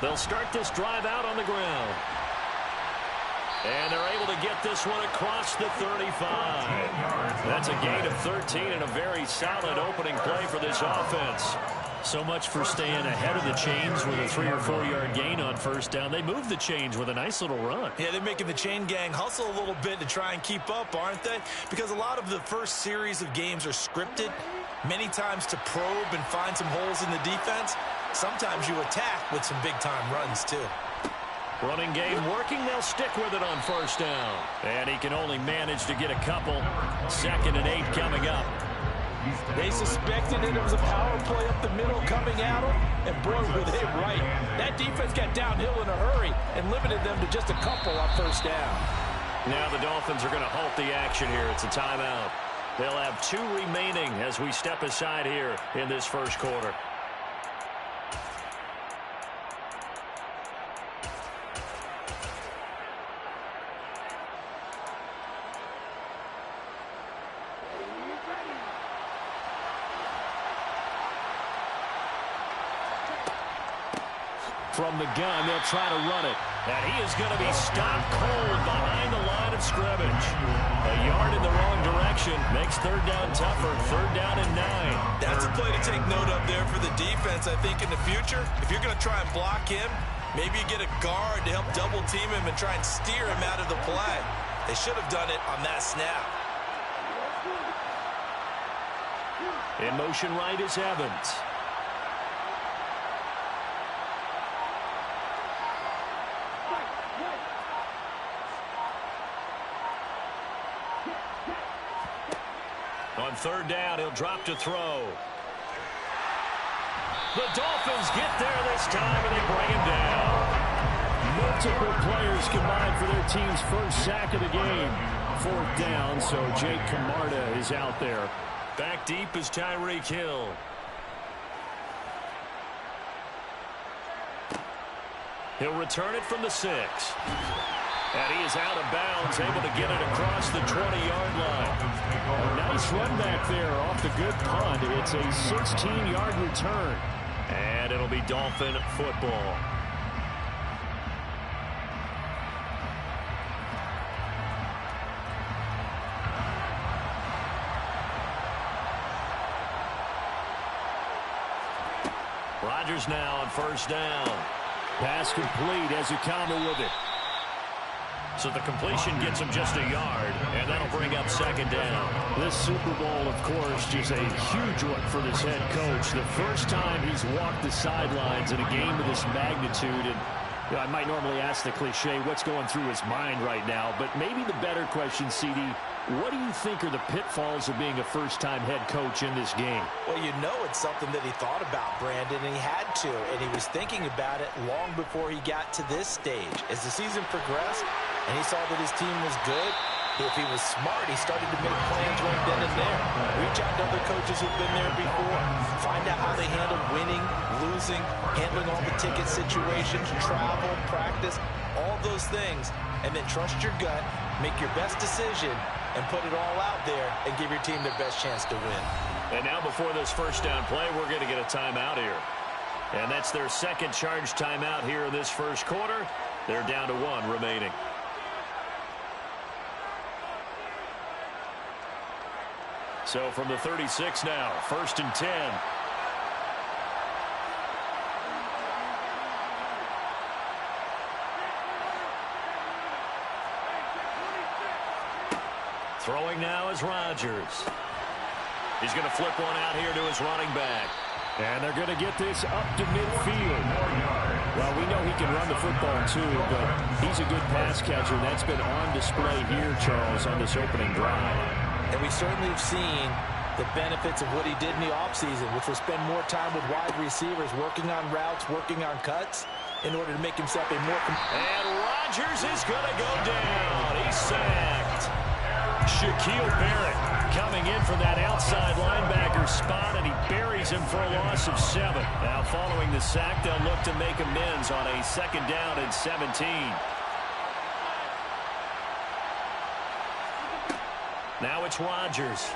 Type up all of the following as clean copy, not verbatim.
They'll start this drive out on the ground. And they're able to get this one across the 35. That's a gain of 13 and a very solid opening play for this offense. So much for staying ahead of the chains with a 3 or 4 yard gain on first down. They move the chains with a nice little run. Yeah, they're making the chain gang hustle a little bit to try and keep up, aren't they? Because a lot of the first series of games are scripted, many times to probe and find some holes in the defense. Sometimes you attack with some big-time runs, too. Running game working. They'll stick with it on first down. And he can only manage to get a couple. 2nd and 8 coming up. They suspected it was a power play up the middle coming at them, and boy, were they right. That defense got downhill in a hurry and limited them to just a couple on first down. Now the Dolphins are going to halt the action here. It's a timeout. They'll have 2 remaining as we step aside here in this first quarter. From the gun, they'll try to run it. And he is going to be stopped cold behind the line of scrimmage. A yard in the wrong direction makes 3rd down tougher. 3rd down and 9. That's a play to take note of there for the defense, I think, in the future. If you're going to try and block him, maybe you get a guard to help double-team him and try and steer him out of the play. They should have done it on that snap. In motion right is Evans. On 3rd down, he'll drop to throw. The Dolphins get there this time, and they bring him down. Multiple players combined for their team's first sack of the game. 4th down, so Jake Camarda is out there. Back deep is Tyreek Hill. He'll return it from the 6. And he is out of bounds, able to get it across the 20-yard line. A nice run back there off the good punt. It's a 16-yard return. And it'll be Dolphin football. Rodgers now on first down. Pass complete as Okama with it. So the completion gets him just a yard, and that'll bring up 2nd down. This Super Bowl, of course, just a huge one for this head coach. The first time he's walked the sidelines in a game of this magnitude. And you know, I might normally ask the cliche, what's going through his mind right now? But maybe the better question, CD, what do you think are the pitfalls of being a first-time head coach in this game? Well, you know it's something that he thought about, Brandon, and he had to. And he was thinking about it long before he got to this stage. As the season progressed, and he saw that his team was good, if he was smart, he started to make plans right then and there. Reach out to other coaches who've been there before. Find out how they handle winning, losing, handling all the ticket situations, travel, practice, all those things. And then trust your gut, make your best decision, and put it all out there and give your team their best chance to win. And now before this first down play, we're going to get a timeout here. And that's their 2nd charge timeout here in this first quarter. They're down to 1 remaining. So from the 36 now, 1st and 10. Throwing now is Rodgers. He's going to flip one out here to his running back. And they're going to get this up to midfield. Well, we know he can run the football too, but he's a good pass catcher. That's been on display here, Charles, on this opening drive. And we certainly have seen the benefits of what he did in the offseason, which was spend more time with wide receivers, working on routes, working on cuts, in order to make himself a more... And Rodgers is going to go down. He's sacked. Shaquille Barrett coming in from that outside linebacker spot, and he buries him for a loss of 7. Now, following the sack, they'll look to make amends on a 2nd down and 17. Now it's Rodgers.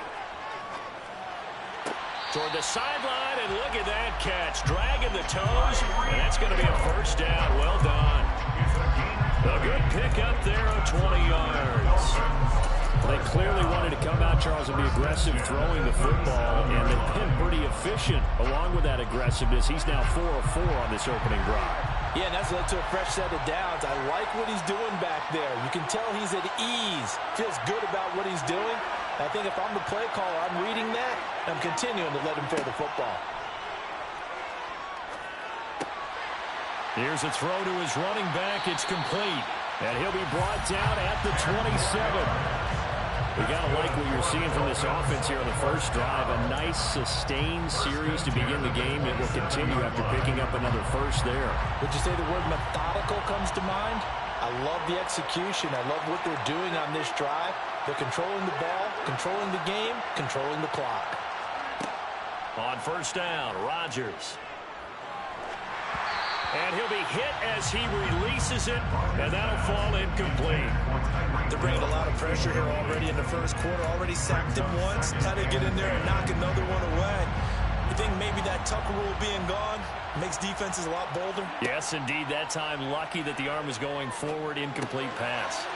toward the sideline, and look at that catch. Dragging the toes, and that's going to be a first down. Well done. A good pickup there of 20 yards. They clearly wanted to come out, Charles, and be aggressive throwing the football, and they've been pretty efficient along with that aggressiveness. He's now 4 of 4 on this opening drive. Yeah, and that's led to a fresh set of downs. I like what he's doing back there. You can tell he's at ease, feels good about what he's doing. I think if I'm the play caller, I'm reading that, and I'm continuing to let him throw the football. Here's a throw to his running back. It's complete, and he'll be brought down at the 27. We got to like what you're seeing from this offense here on the first drive. A nice, sustained series to begin the game. It will continue after picking up another first there. Would you say the word methodical comes to mind? I love the execution. I love what they're doing on this drive. They're controlling the ball, controlling the game, controlling the clock. On first down, Rodgers. And he'll be hit as he releases it, and that'll fall incomplete. They're bringing a lot of pressure here already in the first quarter. Already sacked him once. How to get in there and knock another one away. You think maybe that Tucker rule being gone makes defenses a lot bolder? Yes, indeed. That time, lucky that the arm was going forward. Incomplete pass.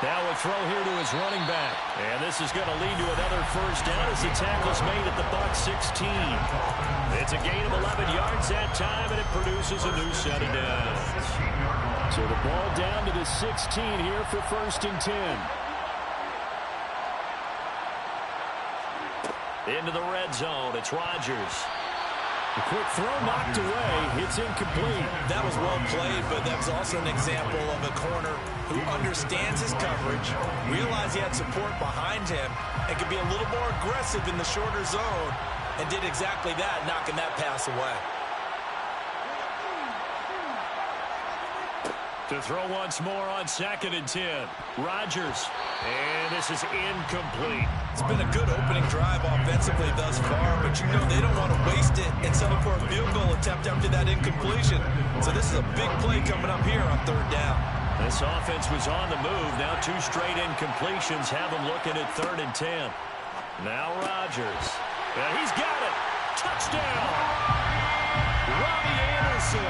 Now a throw here to his running back. And this is going to lead to another first down as the tackle's made at the Buck 16. It's a gain of 11 yards that time, and it produces a new set of downs. So the ball down to the 16 here for first and 10. Into the red zone, it's Rodgers. A quick throw knocked away. It's incomplete. That was well played, but that was also an example of a corner who understands his coverage, realized he had support behind him, and could be a little more aggressive in the shorter zone, and did exactly that, knocking that pass away. To throw once more on 2nd and 10. Rodgers. And this is incomplete. It's been a good opening drive offensively thus far, but you know they don't want to waste it and settle for a field goal attempt after that incompletion. So this is a big play coming up here on 3rd down. This offense was on the move. Now 2 straight incompletions have them looking at 3rd and 10. Now Rodgers. And he's got it. Touchdown. Robbie Anderson.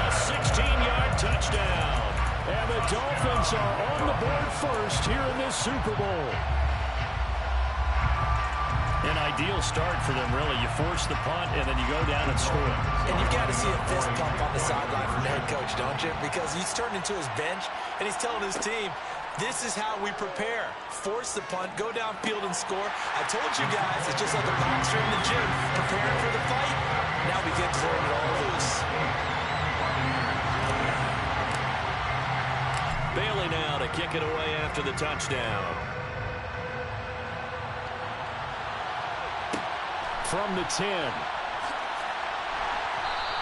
A 16-yard touchdown. And the Dolphins are on the board first here in this Super Bowl. An ideal start for them, really. You force the punt, and then you go down and score. And you've got to see a fist pump on the sideline from the head coach, don't you? Because he's turned into his bench, and he's telling his team, this is how we prepare. Force the punt, go downfield and score. I told you guys, it's just like a boxer in the gym preparing for the fight. Now we get to turn it all loose. Bailey now to kick it away after the touchdown. From the 10.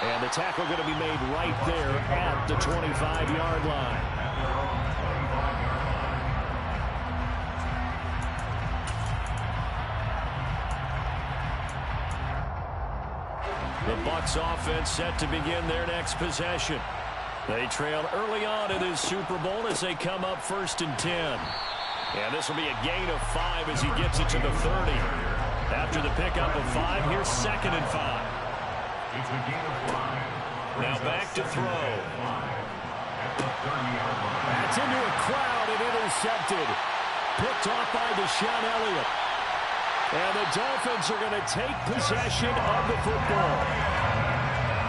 And the tackle going to be made right there at the 25-yard line. The Bucs offense set to begin their next possession. They trail early on in this Super Bowl as they come up 1st and 10. And this will be a gain of 5 as he gets it to the 30. After the pickup of 5, here's 2nd and 5. Now back to throw. That's into a crowd and intercepted. Picked off by Deshaun Elliott. And the Dolphins are going to take possession of the football.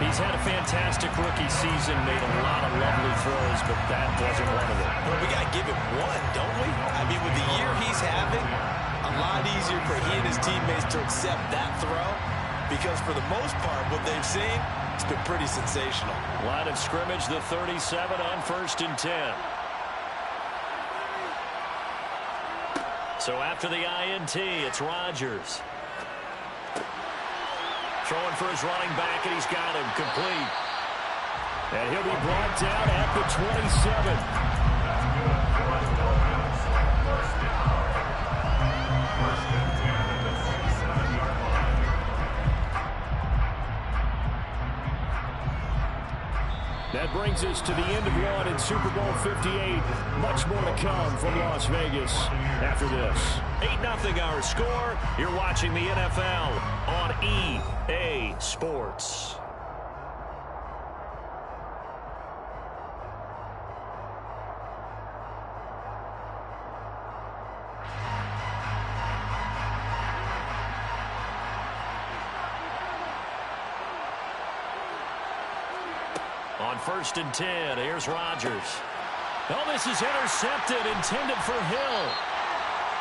He's had a fantastic rookie season, made a lot of lovely throws, but that wasn't one of them. Well, we got to give him one, don't we? I mean, with the year he's having, a lot easier for he and his teammates to accept that throw because for the most part, what they've seen, it's been pretty sensational. Line of scrimmage, the 37 on 1st and 10. So after the INT, it's Rodgers. Throwing for his running back, and he's got him complete. And he'll be brought down at the 27. That brings us to the end of one in Super Bowl 58. Much more to come from Las Vegas after this. 8-0 our score. You're watching the NFL on EA Sports. On 1st and 10, here's Rodgers. Oh, this is intercepted, intended for Hill.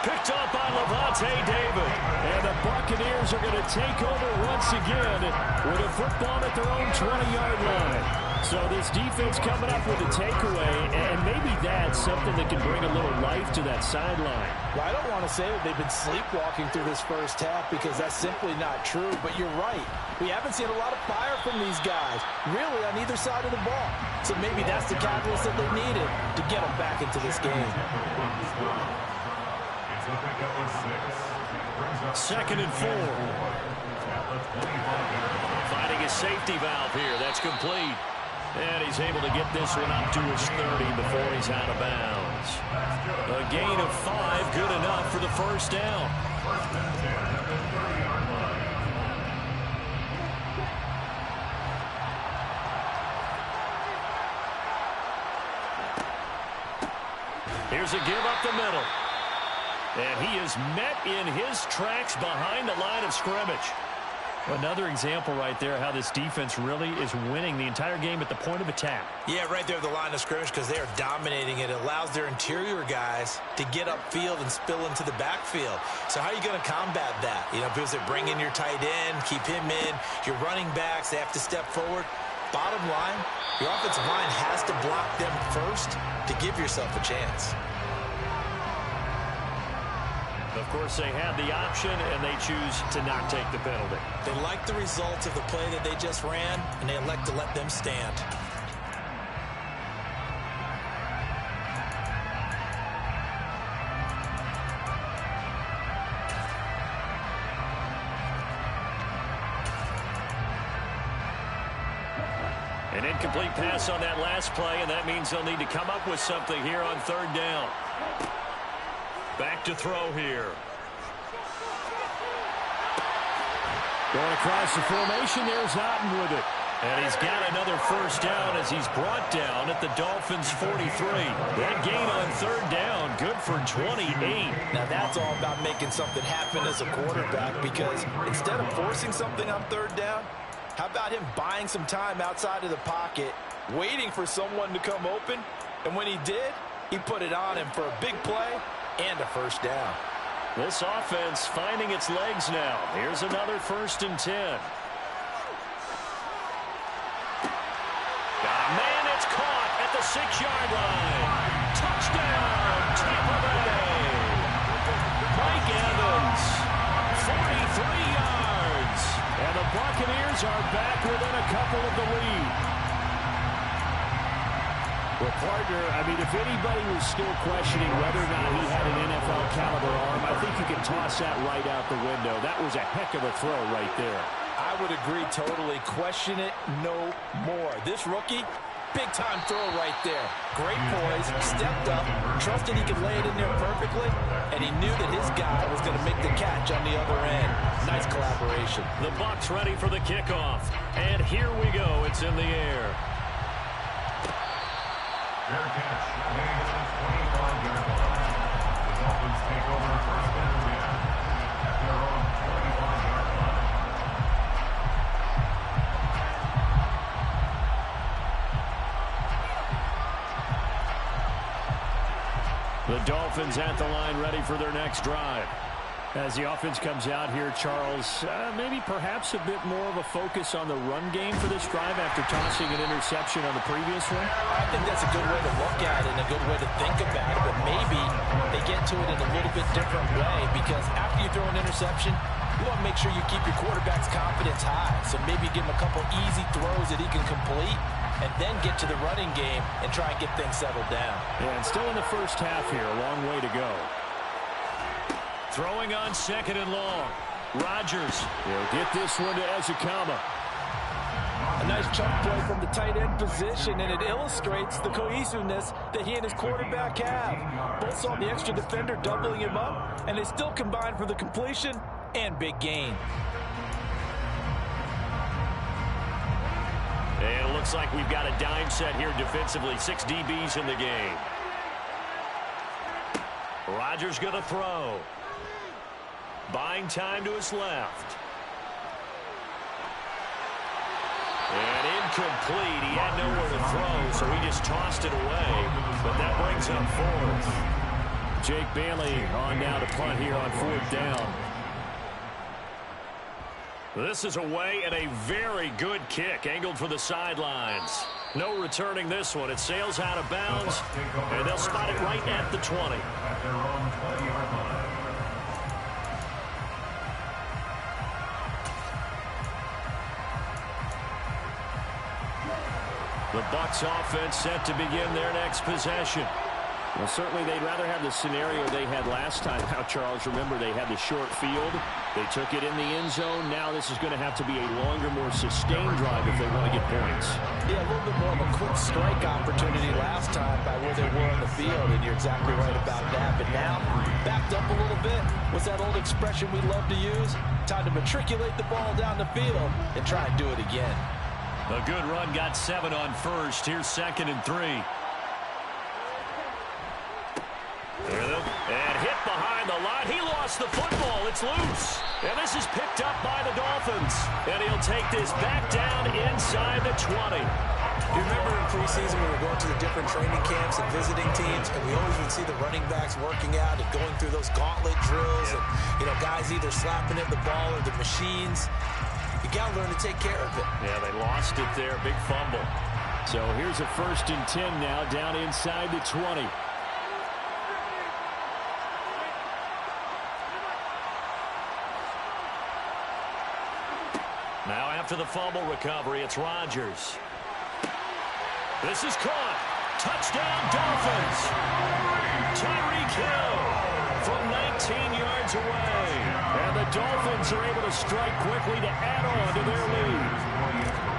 Picked up by Levante David. And the Buccaneers are going to take over once again with a football at their own 20-yard line. So this defense coming up with a takeaway, and maybe that's something that can bring a little life to that sideline. Well, I don't want to say that they've been sleepwalking through this first half because that's simply not true, but you're right. We haven't seen a lot of fire from these guys, really, on either side of the ball. So maybe that's the catalyst that they needed to get them back into this game. 2nd and 4. Finding a safety valve here. That's complete. And he's able to get this one up to his 30 before he's out of bounds. A gain of 5, good enough for the first down. Here's a give up the middle. And he is met in his tracks behind the line of scrimmage. Another example right there how this defense really is winning the entire game at the point of attack. Yeah, right there at the line of scrimmage because they are dominating it. It allows their interior guys to get upfield and spill into the backfield. So how are you going to combat that? You know, because they bring in your tight end, keep him in. Your running backs, they have to step forward. Bottom line, your offensive line has to block them first to give yourself a chance. Of course, they had the option, and they choose to not take the penalty. They like the results of the play that they just ran, and they elect to let them stand. An incomplete pass on that last play, and that means they'll need to come up with something here on 3rd down. Back to throw here. Going across the formation, there's Otten with it. And he's got another first down as he's brought down at the Dolphins' 43. That gain on 3rd down, good for 28. Now that's all about making something happen as a quarterback because instead of forcing something on 3rd down, how about him buying some time outside of the pocket, waiting for someone to come open, and when he did, he put it on him for a big play and a first down. This offense finding its legs now. Here's another 1st and 10. Got a man that's caught at the 6-yard line. Touchdown, Tampa Bay. Mike Evans, 43 yards. And the Buccaneers are back within a couple of the lead. Well, partner, I mean, if anybody was still questioning whether or not he had an NFL caliber arm, I think you can toss that right out the window. That was a heck of a throw right there. I would agree totally. Question it no more. This rookie, big-time throw right there. Great poise, stepped up, trusted he could lay it in there perfectly, and he knew that his guy was going to make the catch on the other end. Nice collaboration. The Bucs ready for the kickoff. And here we go. It's in the air. Fair catch. Made at the 25-yard line. The Dolphins take over 1st and 10 at their own 25-yard line. The Dolphins at the line ready for their next drive. As the offense comes out here, Charles, maybe perhaps a bit more of a focus on the run game for this drive after tossing an interception on the previous one? I think that's a good way to look at it and a good way to think about it, but maybe they get to it in a little bit different way because after you throw an interception, you want to make sure you keep your quarterback's confidence high. So maybe give him a couple easy throws that he can complete and then get to the running game and try and get things settled down. Yeah, and still in the first half here, a long way to go. Throwing on 2nd and long. Rodgers. He'll get this one to Ezekama. Nice chunk play from the tight end position, and it illustrates the cohesiveness that he and his quarterback have. Both saw the extra defender doubling him up, and they still combined for the completion and big gain. And it looks like we've got a dime set here defensively. 6 DBs in the game. Rodgers going to throw. Buying time to his left. And incomplete. He had nowhere to throw, so he just tossed it away. But that brings up 4th. Jake Bailey on now to punt here on 4th down. This is away and a very good kick, angled for the sidelines. No returning this one. It sails out of bounds, and they'll spot it right at the 20. At their own 20-yard line. The Bucs offense set to begin their next possession. Well, certainly they'd rather have the scenario they had last time. Now, Charles, remember they had the short field. They took it in the end zone. Now this is going to have to be a longer, more sustained drive if they want to get points. Yeah, a little bit more of a quick strike opportunity last time by where they were on the field, and you're exactly right about that. But now, backed up a little bit. What's that old expression we love to use? Time to matriculate the ball down the field and try and do it again. A good run, got 7 on first. Here's 2nd and 3. And hit behind the line. He lost the football. It's loose. And this is picked up by the Dolphins. And he'll take this back down inside the 20. You remember in preseason we were going to the different training camps and visiting teams, and we always would see the running backs working out and going through those gauntlet drills, and guys either slapping at the ball or the machines. You got to learn to take care of it. Yeah, they lost it there. Big fumble. So here's a 1st and 10 now, down inside the 20. Now after the fumble recovery, it's Rodgers. This is caught. Touchdown, Dolphins. Tyreek Hill from 19 yards away. And the Dolphins are able to strike quickly to add on to their lead.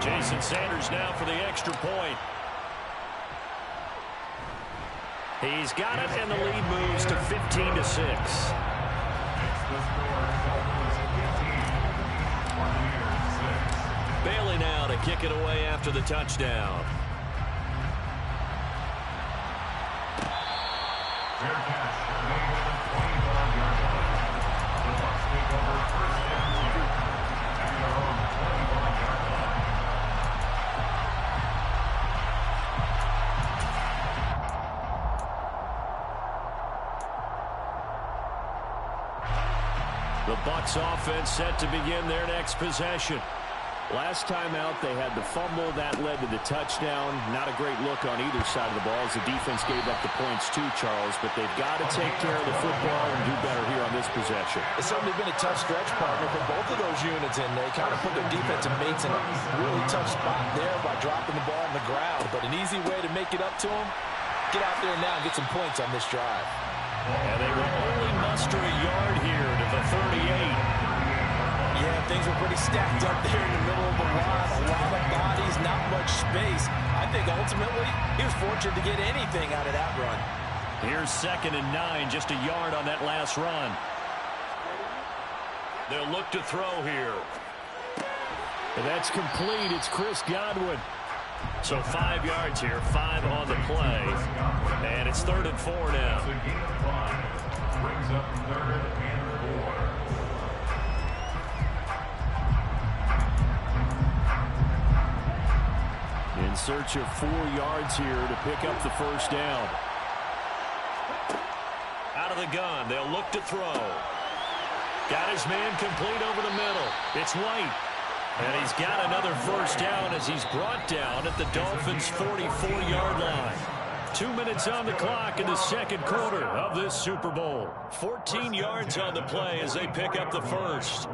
Jason Sanders now for the extra point. He's got it, and the lead moves to 15-6. Bailey now to kick it away after the touchdown. Fair catch. Made at the 25-yard line. The Bucs take over 1st and 10 at their own 25-yard line. The Bucs offense set to begin their next possession. Last time out, they had the fumble. That led to the touchdown. Not a great look on either side of the ball as the defense gave up the points too, Charles. But they've got to take care of the football and do better here on this possession. It's certainly been a tough stretch, partner, for both of those units, and they kind of put their defensive mates in a really tough spot there by dropping the ball on the ground. But an easy way to make it up to them, get out there now and get some points on this drive. And they will only muster a yard here to the 38. Yeah, things were pretty stacked up there in the middle of the line. A lot of bodies, not much space. I think ultimately he was fortunate to get anything out of that run. Here's 2nd and 9, just a yard on that last run. They'll look to throw here. And that's complete. It's Chris Godwin. So 5 yards here, 5 on the play. And it's 3rd and 4 now. The gain of 5 brings up 3rd and 4. In search of 4 yards here to pick up the 1st down. Out of the gun, they'll look to throw. Got his man complete over the middle. It's White. And he's got another 1st down as he's brought down at the Dolphins' 44-yard line. 2 minutes on the clock in the 2nd quarter of this Super Bowl. 14 yards on the play as they pick up the 1st.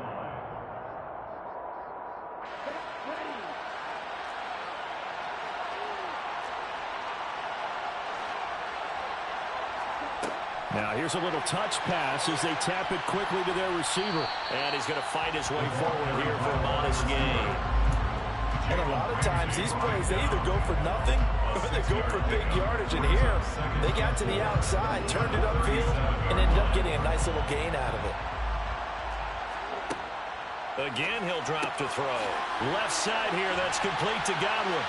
Now here's a little touch pass as they tap it quickly to their receiver. And he's going to fight his way forward here for a modest gain. And a lot of times these plays, they either go for nothing or they go for big yardage. And here, they got to the outside, turned it upfield, and ended up getting a nice little gain out of it. Again, he'll drop to throw. Left side here, that's complete to Godwin.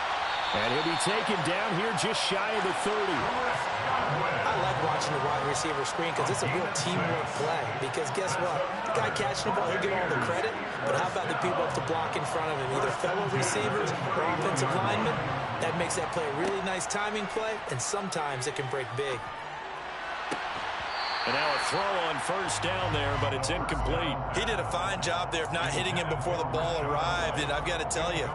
And he'll be taken down here just shy of the 30. I like watching the wide receiver screen because it's a real teamwork play. Because guess what? The guy catching the ball, he'll get all the credit. But how about the people up to block in front of him? Either fellow receivers or offensive linemen. That makes that play a really nice timing play, and sometimes it can break big. And now a throw on first down there, but it's incomplete. He did a fine job there of not hitting him before the ball arrived, and I've got to tell you,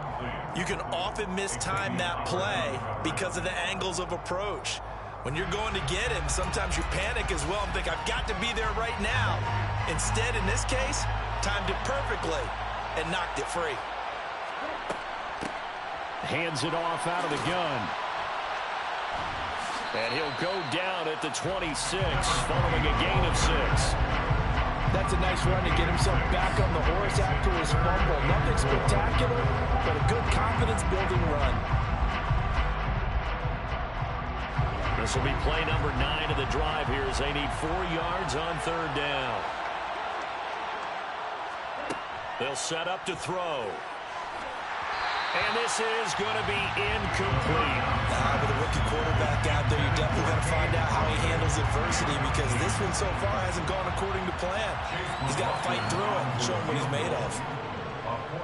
you can often mistime that play because of the angles of approach. When you're going to get him, sometimes you panic as well and think, I've got to be there right now. Instead, in this case, timed it perfectly and knocked it free. Hands it off out of the gun. And he'll go down at the 26, following a gain of 6. That's a nice run to get himself back on the horse after his fumble. Nothing spectacular, but a good confidence-building run. This will be play number 9 of the drive here as they need 4 yards on third down. They'll set up to throw. And this is going to be incomplete. With a rookie quarterback out there, you're definitely going to find out how he handles adversity because this one so far hasn't gone according to plan. He's got to fight through it and show him what he's made of.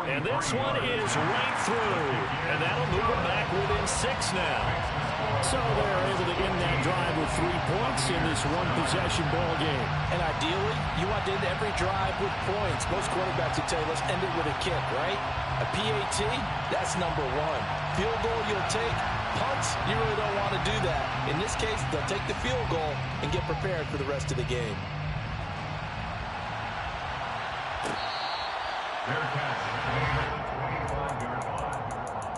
And this one is right through. And that'll move it back within 6 now. So they're able to end that drive with 3 points in this one-possession ball game. And ideally, you want to end every drive with points. Most quarterbacks would tell you, let's end it with a kick, right? A PAT, that's number 1. Field goal you'll take. Punts, you really don't want to do that. In this case, they'll take the field goal and get prepared for the rest of the game. Fair catch. Made at the 25-yard line.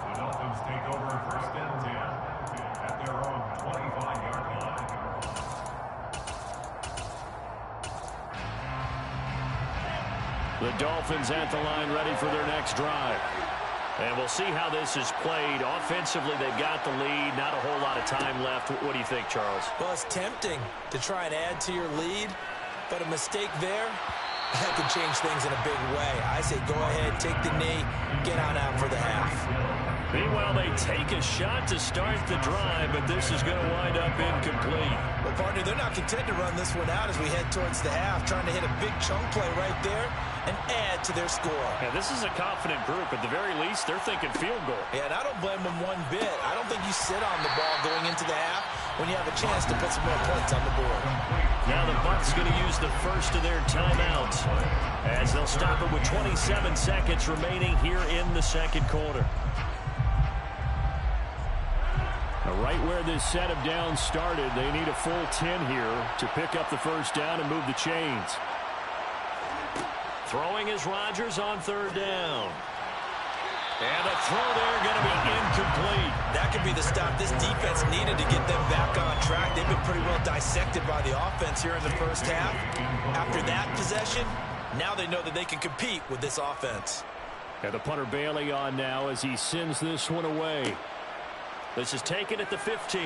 The Dolphins take over first and 10 at their own 25-yard line. The Dolphins at the line ready for their next drive. And we'll see how this is played. Offensively, they've got the lead. Not a whole lot of time left. What do you think, Charles? Well, it's tempting to try and add to your lead, but a mistake there, that could change things in a big way. I say go ahead, take the knee, get on out for the half. Meanwhile, they take a shot to start the drive, but this is going to wind up incomplete. Well, partner, they're not content to run this one out as we head towards the half, trying to hit a big chunk play right there and add to their score. Yeah, this is a confident group. At the very least, they're thinking field goal. Yeah, and I don't blame them one bit. I don't think you sit on the ball going into the half when you have a chance to put some more points on the board. Now the Bucs going to use the first of their timeouts as they'll stop it with 27 seconds remaining here in the second quarter. Now, right where this set of downs started, they need a full 10 here to pick up the first down and move the chains. Throwing is Rodgers on third down. And a throw there going to be incomplete. That could be the stop this defense needed to get them back on track. They've been pretty well dissected by the offense here in the first half. After that possession, now they know that they can compete with this offense. And the punter Bailey on now as he sends this one away. This is taken at the 15.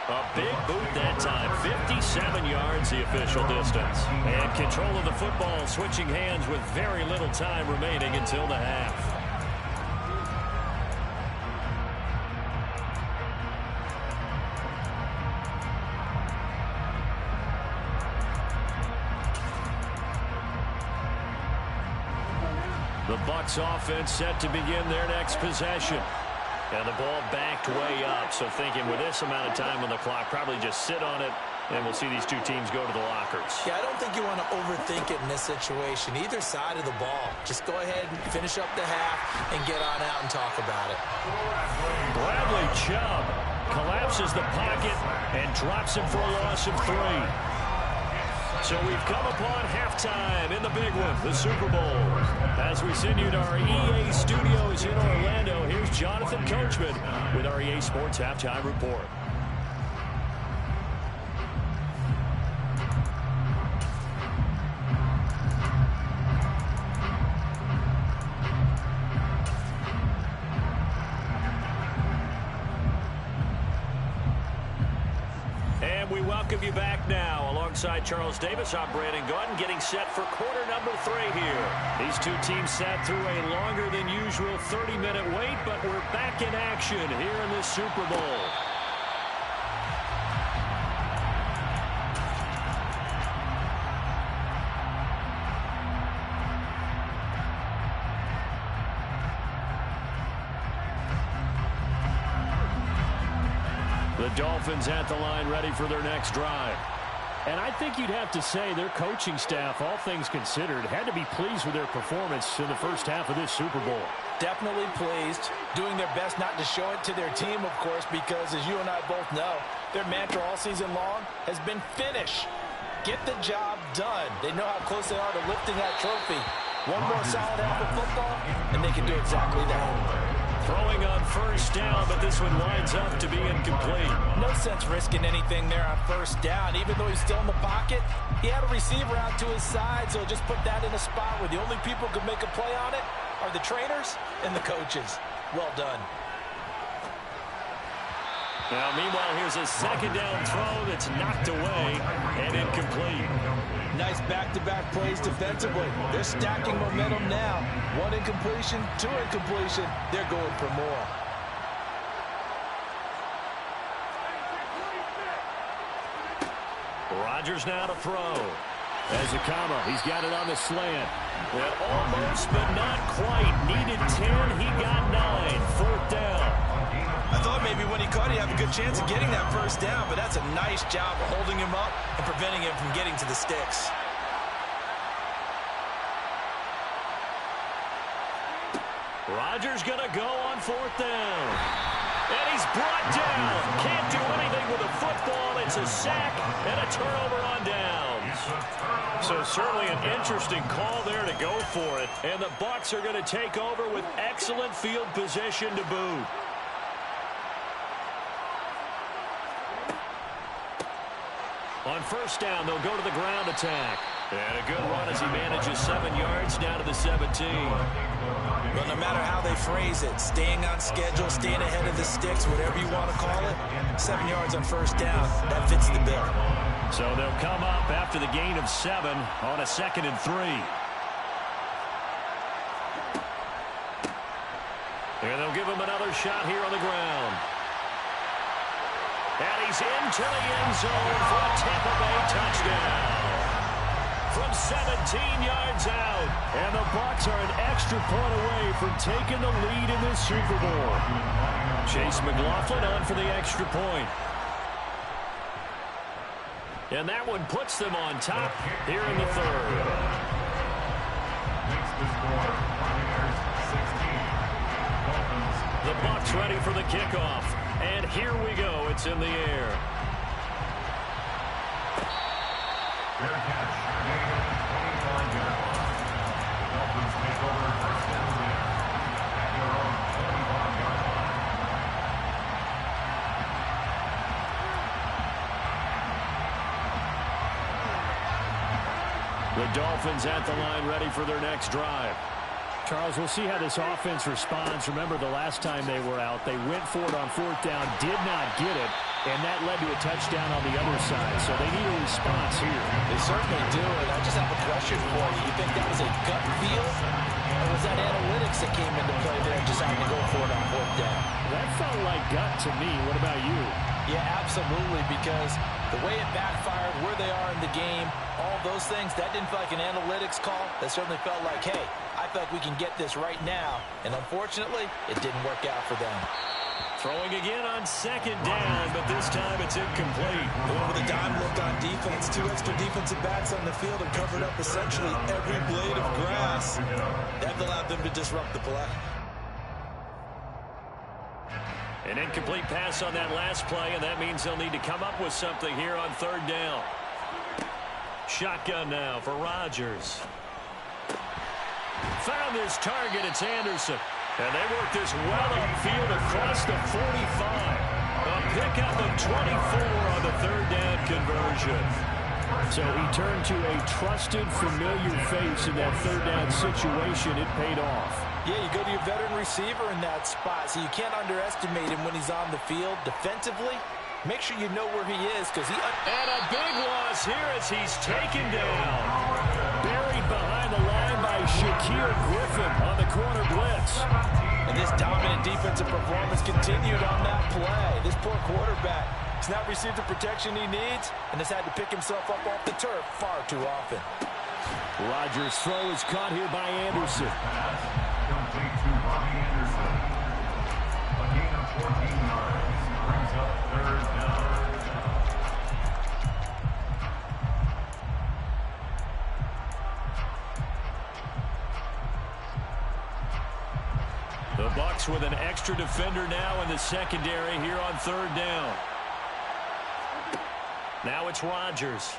A big boot that time. 57 yards the official distance. And control of the football switching hands with very little time remaining until the half. The Bucs offense set to begin their next possession. And the ball backed way up. So thinking with this amount of time on the clock, probably just sit on it, and we'll see these two teams go to the lockers. Yeah, I don't think you want to overthink it in this situation. Either side of the ball. Just go ahead and finish up the half and get on out and talk about it. Bradley Chubb collapses the pocket and drops him for a loss of 3. So we've come upon halftime in the big one, the Super Bowl. As we send you to our EA studios in Orlando, here's Jonathan Coachman with our EA Sports Halftime Report. welcome you back now. Alongside Charles Davis, I'm Brandon Gaudin, getting set for quarter number 3 here. These two teams sat through a longer than usual 30-minute wait, but we're back in action here in the Super Bowl. The Dolphins at the line, ready for their next drive. And I think you'd have to say their coaching staff, all things considered, had to be pleased with their performance in the first half of this Super Bowl. Definitely pleased, doing their best not to show it to their team, of course, because as you and I both know, their mantra all season long has been finish. Get the job done. They know how close they are to lifting that trophy. One more solid half of football, and they can do exactly that. Throwing on first down, but this one winds up to be incomplete. No sense risking anything there on first down. Even though he's still in the pocket, he had a receiver out to his side, so just put that in a spot where the only people who can make a play on it are the trainers and the coaches. Well done. Now, meanwhile, here's a second down throw that's knocked away and incomplete. Nice back-to-back plays defensively. They're stacking momentum now. 1 incompletion, 2 incompletion. They're going for more. Rodgers now to throw. Ezekama, he's got it on the slant. Well, almost, but not quite. Needed 10, he got 9. Fourth down. I thought maybe when he caught, he'd have a good chance of getting that first down, but that's a nice job of holding him up and preventing him from getting to the sticks. Rodgers going to go on fourth down. And he's brought down. Can't do anything with a football. It's a sack and a turnover on downs. So certainly an interesting call there to go for it. And the Bucs are going to take over with excellent field position to boot. On first down, they'll go to the ground attack. And a good run as he manages 7 yards down to the 17. Well, no matter how they phrase it, staying on schedule, staying ahead of the sticks, whatever you want to call it, 7 yards on first down, that fits the bill. So they'll come up after the gain of 7 on a 2nd and 3. And they'll give him another shot here on the ground. And he's into the end zone for a Tampa Bay touchdown. From 17 yards out. And the Bucs are an extra point away from taking the lead in this Super Bowl. Chase McLaughlin on for the extra point. And that one puts them on top here in the third. Makes the score 16. The Bucs ready for the kickoff. And here we go. It's in the air. Fair catch. Negative 25 yards. The Dolphins take over first down there at their own 25-yard line. The Dolphins at the line ready for their next drive. Charles, we'll see how this offense responds. Remember, the last time they were out, they went for it on fourth down, did not get it, and that led to a touchdown on the other side. So they need a response here. They certainly do, and I just have a question for you. You think that was a gut feel, or was that analytics that came into play there and decided to go for it on fourth down? That felt like gut to me. What about you? Yeah, absolutely, because the way it backfired, where they are in the game, all those things, that didn't feel like an analytics call. That certainly felt like, hey, I feel like we can get this right now. And unfortunately, it didn't work out for them. Throwing again on second down, but this time it's incomplete. Going with a dime look on defense. 2 extra defensive backs on the field and covered up essentially every blade of grass. That allowed them to disrupt the play. An incomplete pass on that last play, and that means they'll need to come up with something here on third down. Shotgun now for Rodgers. Found his target. It's Anderson. And they work this well upfield across the 45. A pickup of 24 on the third down conversion. So he turned to a trusted, familiar face in that third down situation. It paid off. Yeah, you go to your veteran receiver in that spot, so you can't underestimate him when he's on the field defensively Make sure you know where he is, because he... And a big loss here as he's taken down. Buried behind the line by Shaquille Griffin on the corner blitz. And this dominant defensive performance continued on that play. This poor quarterback has not received the protection he needs and has had to pick himself up off the turf far too often. Rodgers' throw is caught here by Anderson. Complete to Bobby Anderson. A gain of 14 yards. Brings up third down. The Bucs with an extra defender now in the secondary here on third down. Now it's Rodgers.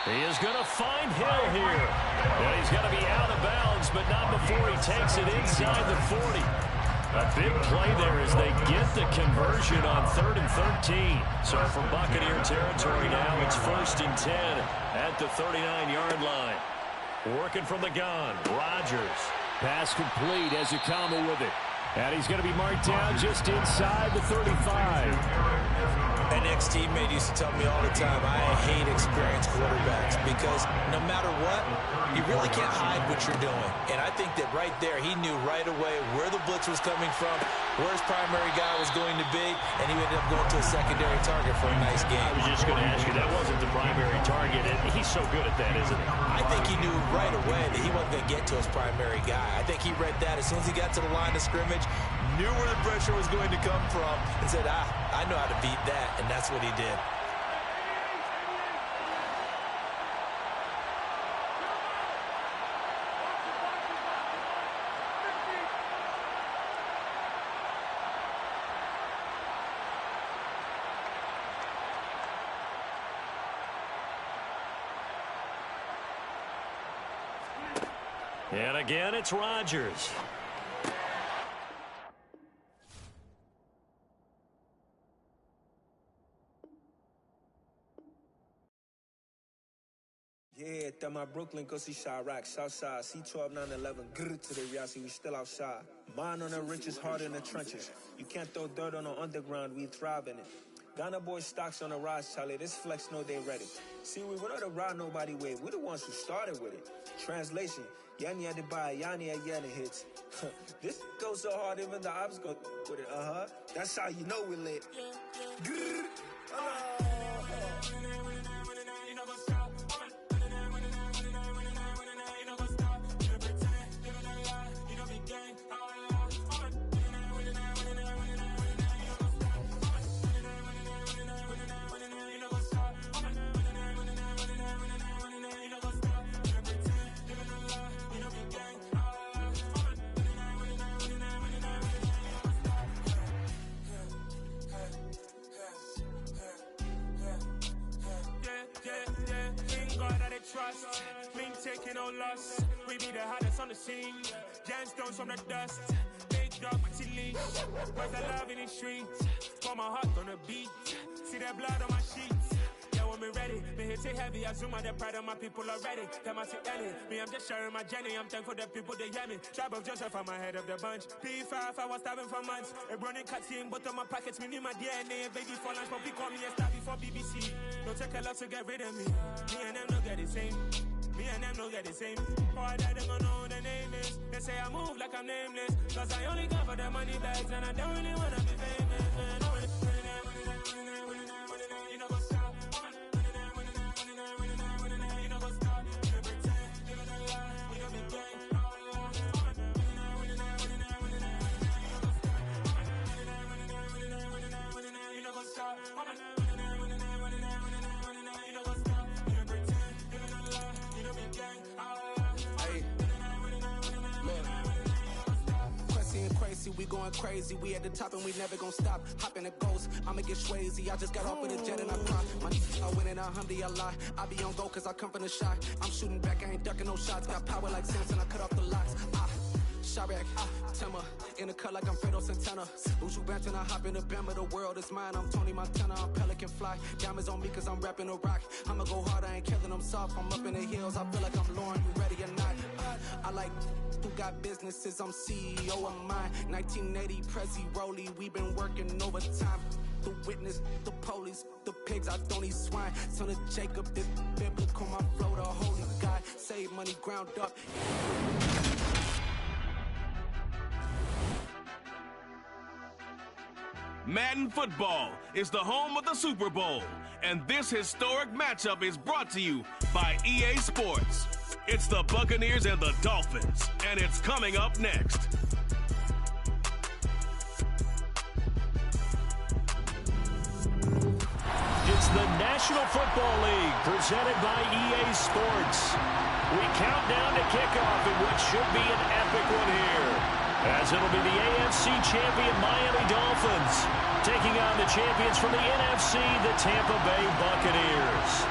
He is going to find Hill here. And he's going to be out of bounds, but not before he takes it inside the 40. A big play there as they get the conversion on 3rd and 13. So for Buccaneer territory now, it's 1st and 10 at the 39-yard line. Working from the gun, Rodgers. Pass complete as Ikama with it. And he's going to be marked down just inside the 35. An ex-teammate used to tell me all the time, I hate experienced quarterbacks because no matter what, you really can't hide what you're doing. And I think that right there, he knew right away where the blitz was coming from, where his primary guy was going to be, and he ended up going to a secondary target for a nice game. I was just going to ask you, that wasn't the primary target. He's so good at that, isn't he? I think he knew right away that he wasn't going to get to his primary guy. I think he read that as soon as he got to the line of scrimmage, knew where the pressure was going to come from, and said, I know how to beat that, and that's what he did. And again, it's Rodgers. Yeah, that my Brooklyn, go see Chirac, Southside, C12, 911, grr to the Riasi, we still outside. Mine on the riches, hard in the trenches. You can't throw dirt on the underground, we thrive in it. Ghana boys stocks on the rise, Charlie, this flex know they ready. See, we not the ride nobody with, we the ones who started with it. Translation, Yanni had to buy, Yanni had Yanni hits. This goes so hard, even the ops go with it, That's how you know we lit. Grr, trust, we ain't taking no loss. We be the hottest on the scene. Gemstones from the dust. Big dog with your leash. Where's the love in the streets? Pour my heart on the beat. See that blood on my sheets. Yeah, when me ready, me hit it heavy. I zoom out the pride of my people already. Them I see Ellie. Me, I'm just sharing my journey. I'm thankful that people they hear me. Tribe of Joseph, I'm ahead of the bunch. P5, I was starving for months. A running cut in both of my pockets. Me need my DNA. Baby for lunch, but we call me a star before BBC. Don't take a lot to get rid of me. Me and them don't get the same. Me and them don't get the same. Boy, that them gonna know the name is. They say I move like I'm nameless. Cause I only come for the money bags. And I don't really wanna be famous, man. You know what's up? You know what's up? You pretend. You know the lie. We don't be gang. You know what's up? We going crazy, we at the top and we never gonna stop. Hopping a ghost, I'ma get swayzy. I just got off with a jet and I pop. I win in a Humvee a lot. I be on go cause I come from the shot. I'm shooting back, I ain't ducking no shots. Got power like Samson, I cut off the locks. Chirac, Timber, in the cut like I'm Fredo Santana. Uju Banton, I hop in the Bama, the world is mine. I'm Tony Montana, I'm Pelican Fly. Diamonds on me cause I'm rapping a rock. I'ma go hard, I ain't killing them soft. I'm up in the hills, I feel like I'm Lauren, you ready or not? I like who got businesses, I'm CEO of mine. 1980 Prezi Rolly, we been working overtime. The witness, the police, the pigs, I don't eat swine. Son of Jacob, this biblical, my flow, the holy God. Save money, ground up. Madden Football is the home of the Super Bowl, and this historic matchup is brought to you by EA Sports. It's the Buccaneers and the Dolphins, and it's coming up next. It's the National Football League presented by EA Sports. We count down to kickoff in what should be an epic one here, as it'll be the AFC champion Miami Dolphins taking on the champions from the NFC, the Tampa Bay Buccaneers.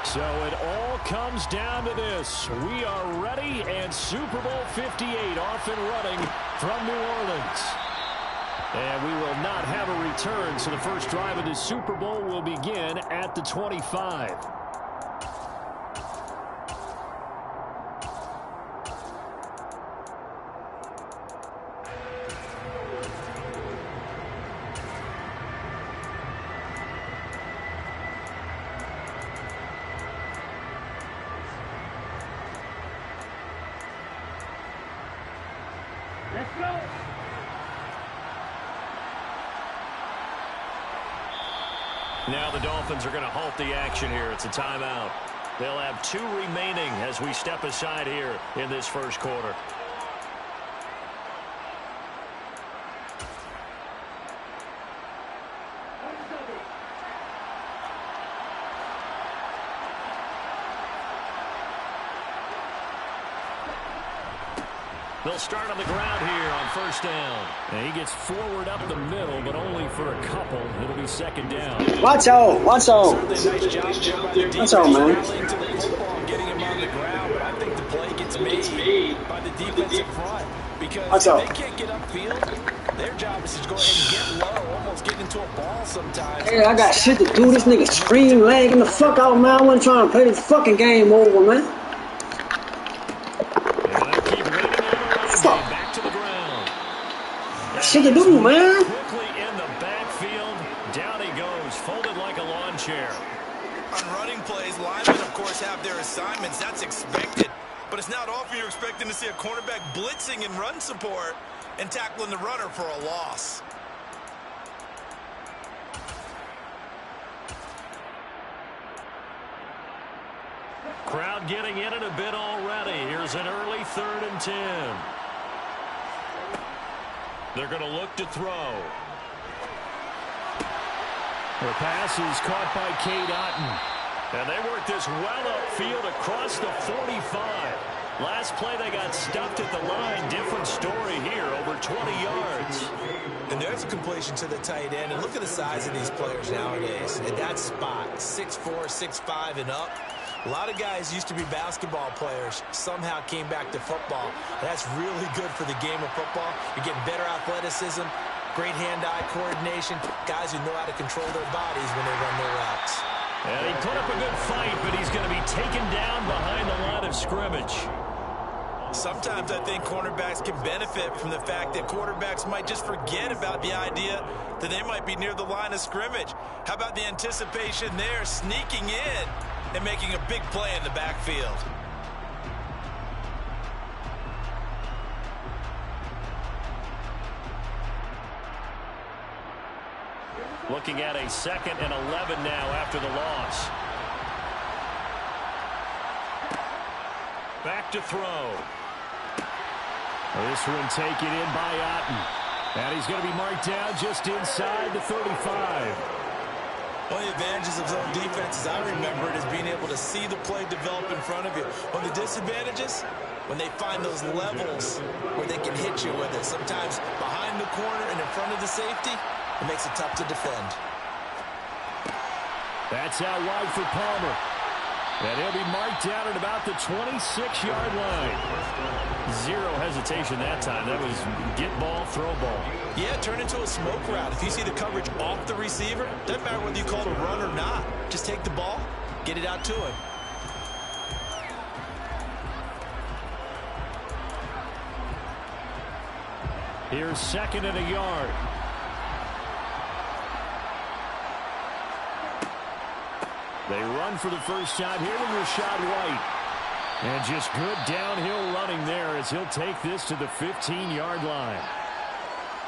So it all comes down to this. We are ready, and Super Bowl 58 off and running from New Orleans. And we will not have a return, so the first drive of the Super Bowl will begin at the 25. Let's go. Now the Dolphins are going to halt the action here. It's a timeout. They'll have 2 remaining as we step aside here in this first quarter. They'll start on the ground here on first down. And he gets forward up the middle, but only for a couple. It'll be second down. Watch out, watch out. Nice job by the defense, Watch out, man. rallying to the football and getting him on the ground, but I think the play gets made by the defensive front because if they can't get upfield, their job is to go ahead and get low, almost get into a ball sometimes. Hey, I got shit to do. This nigga scream, lagging the fuck out, man. I wasn't trying to play this fucking game over, man. Back to the ground. Shit to do, man. Quickly in the backfield. Down he goes, folded like a lawn chair. On running plays, linemen, of course, have their assignments. That's expected. But it's not often you're expecting to see a cornerback blitzing in run support and tackling the runner for a loss. Crowd getting in it a bit already. Here's an early 3rd and 10. They're going to look to throw. The pass is caught by Cade Otton. And they work this well upfield across the 45. Last play they got stuffed at the line. Different story here, over 20 yards. And there's a completion to the tight end. And look at the size of these players nowadays. At that spot, 6'4", 6'5", and up. A lot of guys used to be basketball players, somehow came back to football. That's really good for the game of football. You're getting better athleticism, great hand-eye coordination, guys who know how to control their bodies when they run their routes. And he put up a good fight, but he's going to be taken down behind the line of scrimmage. Sometimes I think cornerbacks can benefit from the fact that quarterbacks might just forget about the idea that they might be near the line of scrimmage. How about the anticipation there, sneaking in and making a big play in the backfield? Looking at a 2nd and 11 now after the loss. Back to throw. This one taken in by Otton. And he's going to be marked down just inside the 35. One of the advantages of zone defense, as I remember it, is being able to see the play develop in front of you. One of the disadvantages, when they find those levels where they can hit you with it. Sometimes behind the corner and in front of the safety, it makes it tough to defend. That's out wide for Palmer. And he'll be marked down at about the 26-yard line. Zero hesitation that time. That was get ball, throw ball. Yeah, turn into a smoke route. If you see the coverage off the receiver, doesn't matter whether you call it a run or not. Just take the ball, get it out to him. Here's 2nd and a yard. They run for the first time here with Rashad White. And just good downhill running there as he'll take this to the 15-yard line.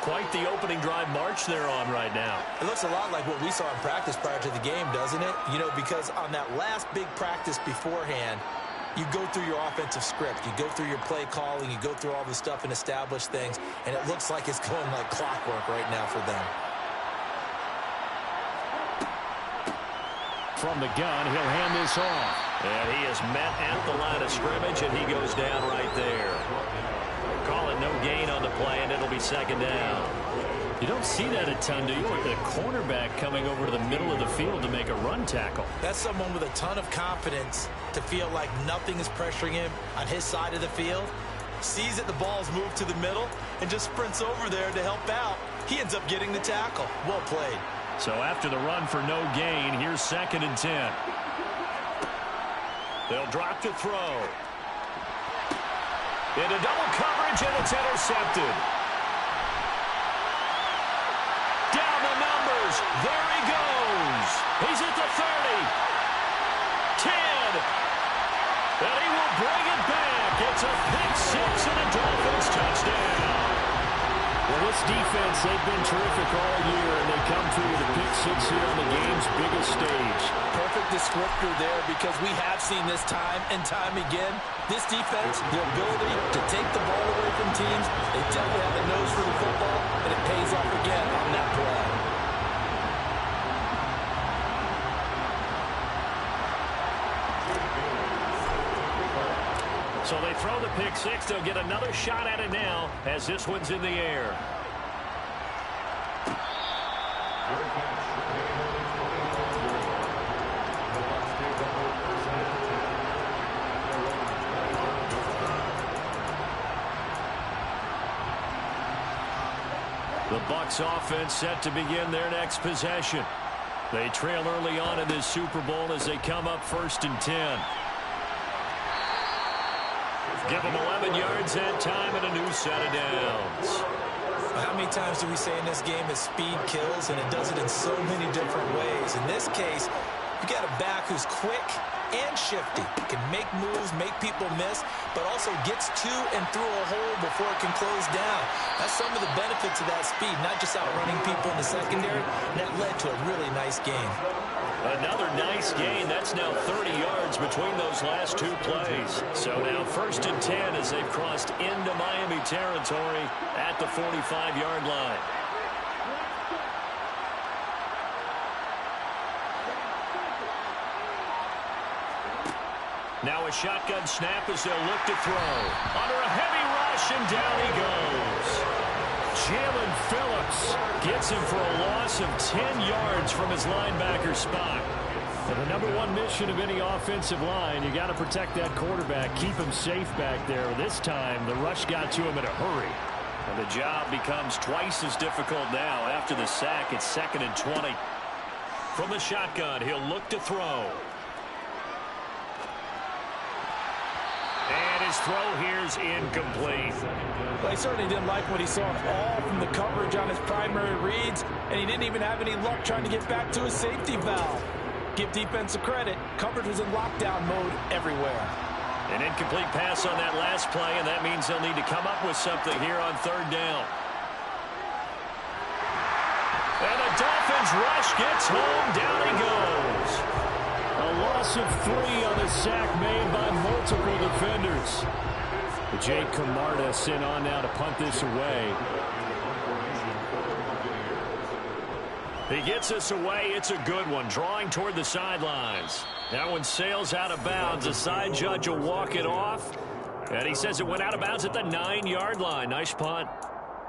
Quite the opening drive march they're on right now. It looks a lot like what we saw in practice prior to the game, doesn't it? You know, because on that last big practice beforehand, you go through your offensive script. You go through your play calling. You go through all the stuff and establish things. And it looks like it's going like clockwork right now for them. From the gun, he'll hand this off. And he is met at the line of scrimmage, and he goes down right there. Call it no gain on the play, and it'll be 2nd down. You don't see that a ton, do you? The cornerback coming over to the middle of the field to make a run tackle. That's someone with a ton of confidence to feel like nothing is pressuring him on his side of the field. Sees that the ball's moved to the middle and just sprints over there to help out. He ends up getting the tackle. Well played. So after the run for no gain, here's 2nd and 10. They'll drop to throw. Into double coverage, and it's intercepted. Down the numbers. There he goes. He's at the 30. 10. And he will bring it back. It's a pick 6 and a Dolphins touchdown. Well, this defense, they've been terrific all year, and they come through with a pick 6 here on the game's biggest stage. Perfect descriptor there, because we have seen this time and time again. This defense, their ability to take the ball away from teams, they definitely have a nose for the football, and it pays off again on that play. So they throw the pick 6. They'll get another shot at it now as this one's in the air. The Bucs offense set to begin their next possession. They trail early on in this Super Bowl as they come up 1st and 10. Give them 11 yards that time and a new set of downs. How many times do we say in this game that speed kills, and it does it in so many different ways? In this case, you got a back who's quick and shifty, can make moves, make people miss, but also gets to and through a hole before it can close down. That's some of the benefits of that speed, not just outrunning people in the secondary, and that led to a really nice game. Another nice gain. That's now 30 yards between those last 2 plays. So now 1st and 10 as they've crossed into Miami territory at the 45-yard line. Now a shotgun snap as they'll look to throw. Under a heavy rush, and down he goes. Jalen Phillips gets him for a loss of 10 yards from his linebacker spot. And the #1 mission of any offensive line, you got to protect that quarterback, keep him safe back there. This time, the rush got to him in a hurry. And the job becomes twice as difficult now after the sack. It's 2nd and 20. From the shotgun, he'll look to throw. And his throw here's incomplete. Well, he certainly didn't like what he saw all from the coverage on his primary reads, and he didn't even have any luck trying to get back to his safety valve. Give defense a credit. Coverage was in lockdown mode everywhere. An incomplete pass on that last play, and that means they'll need to come up with something here on 3rd down. And the Dolphins rush gets home. Down he goes. A loss of 3 on the sack made by multiple defenders. Jake Camarda sent on now to punt this away. He gets us away. It's a good one. Drawing toward the sidelines. That one sails out of bounds. The side judge will walk it off. And he says it went out of bounds at the 9-yard line. Nice punt.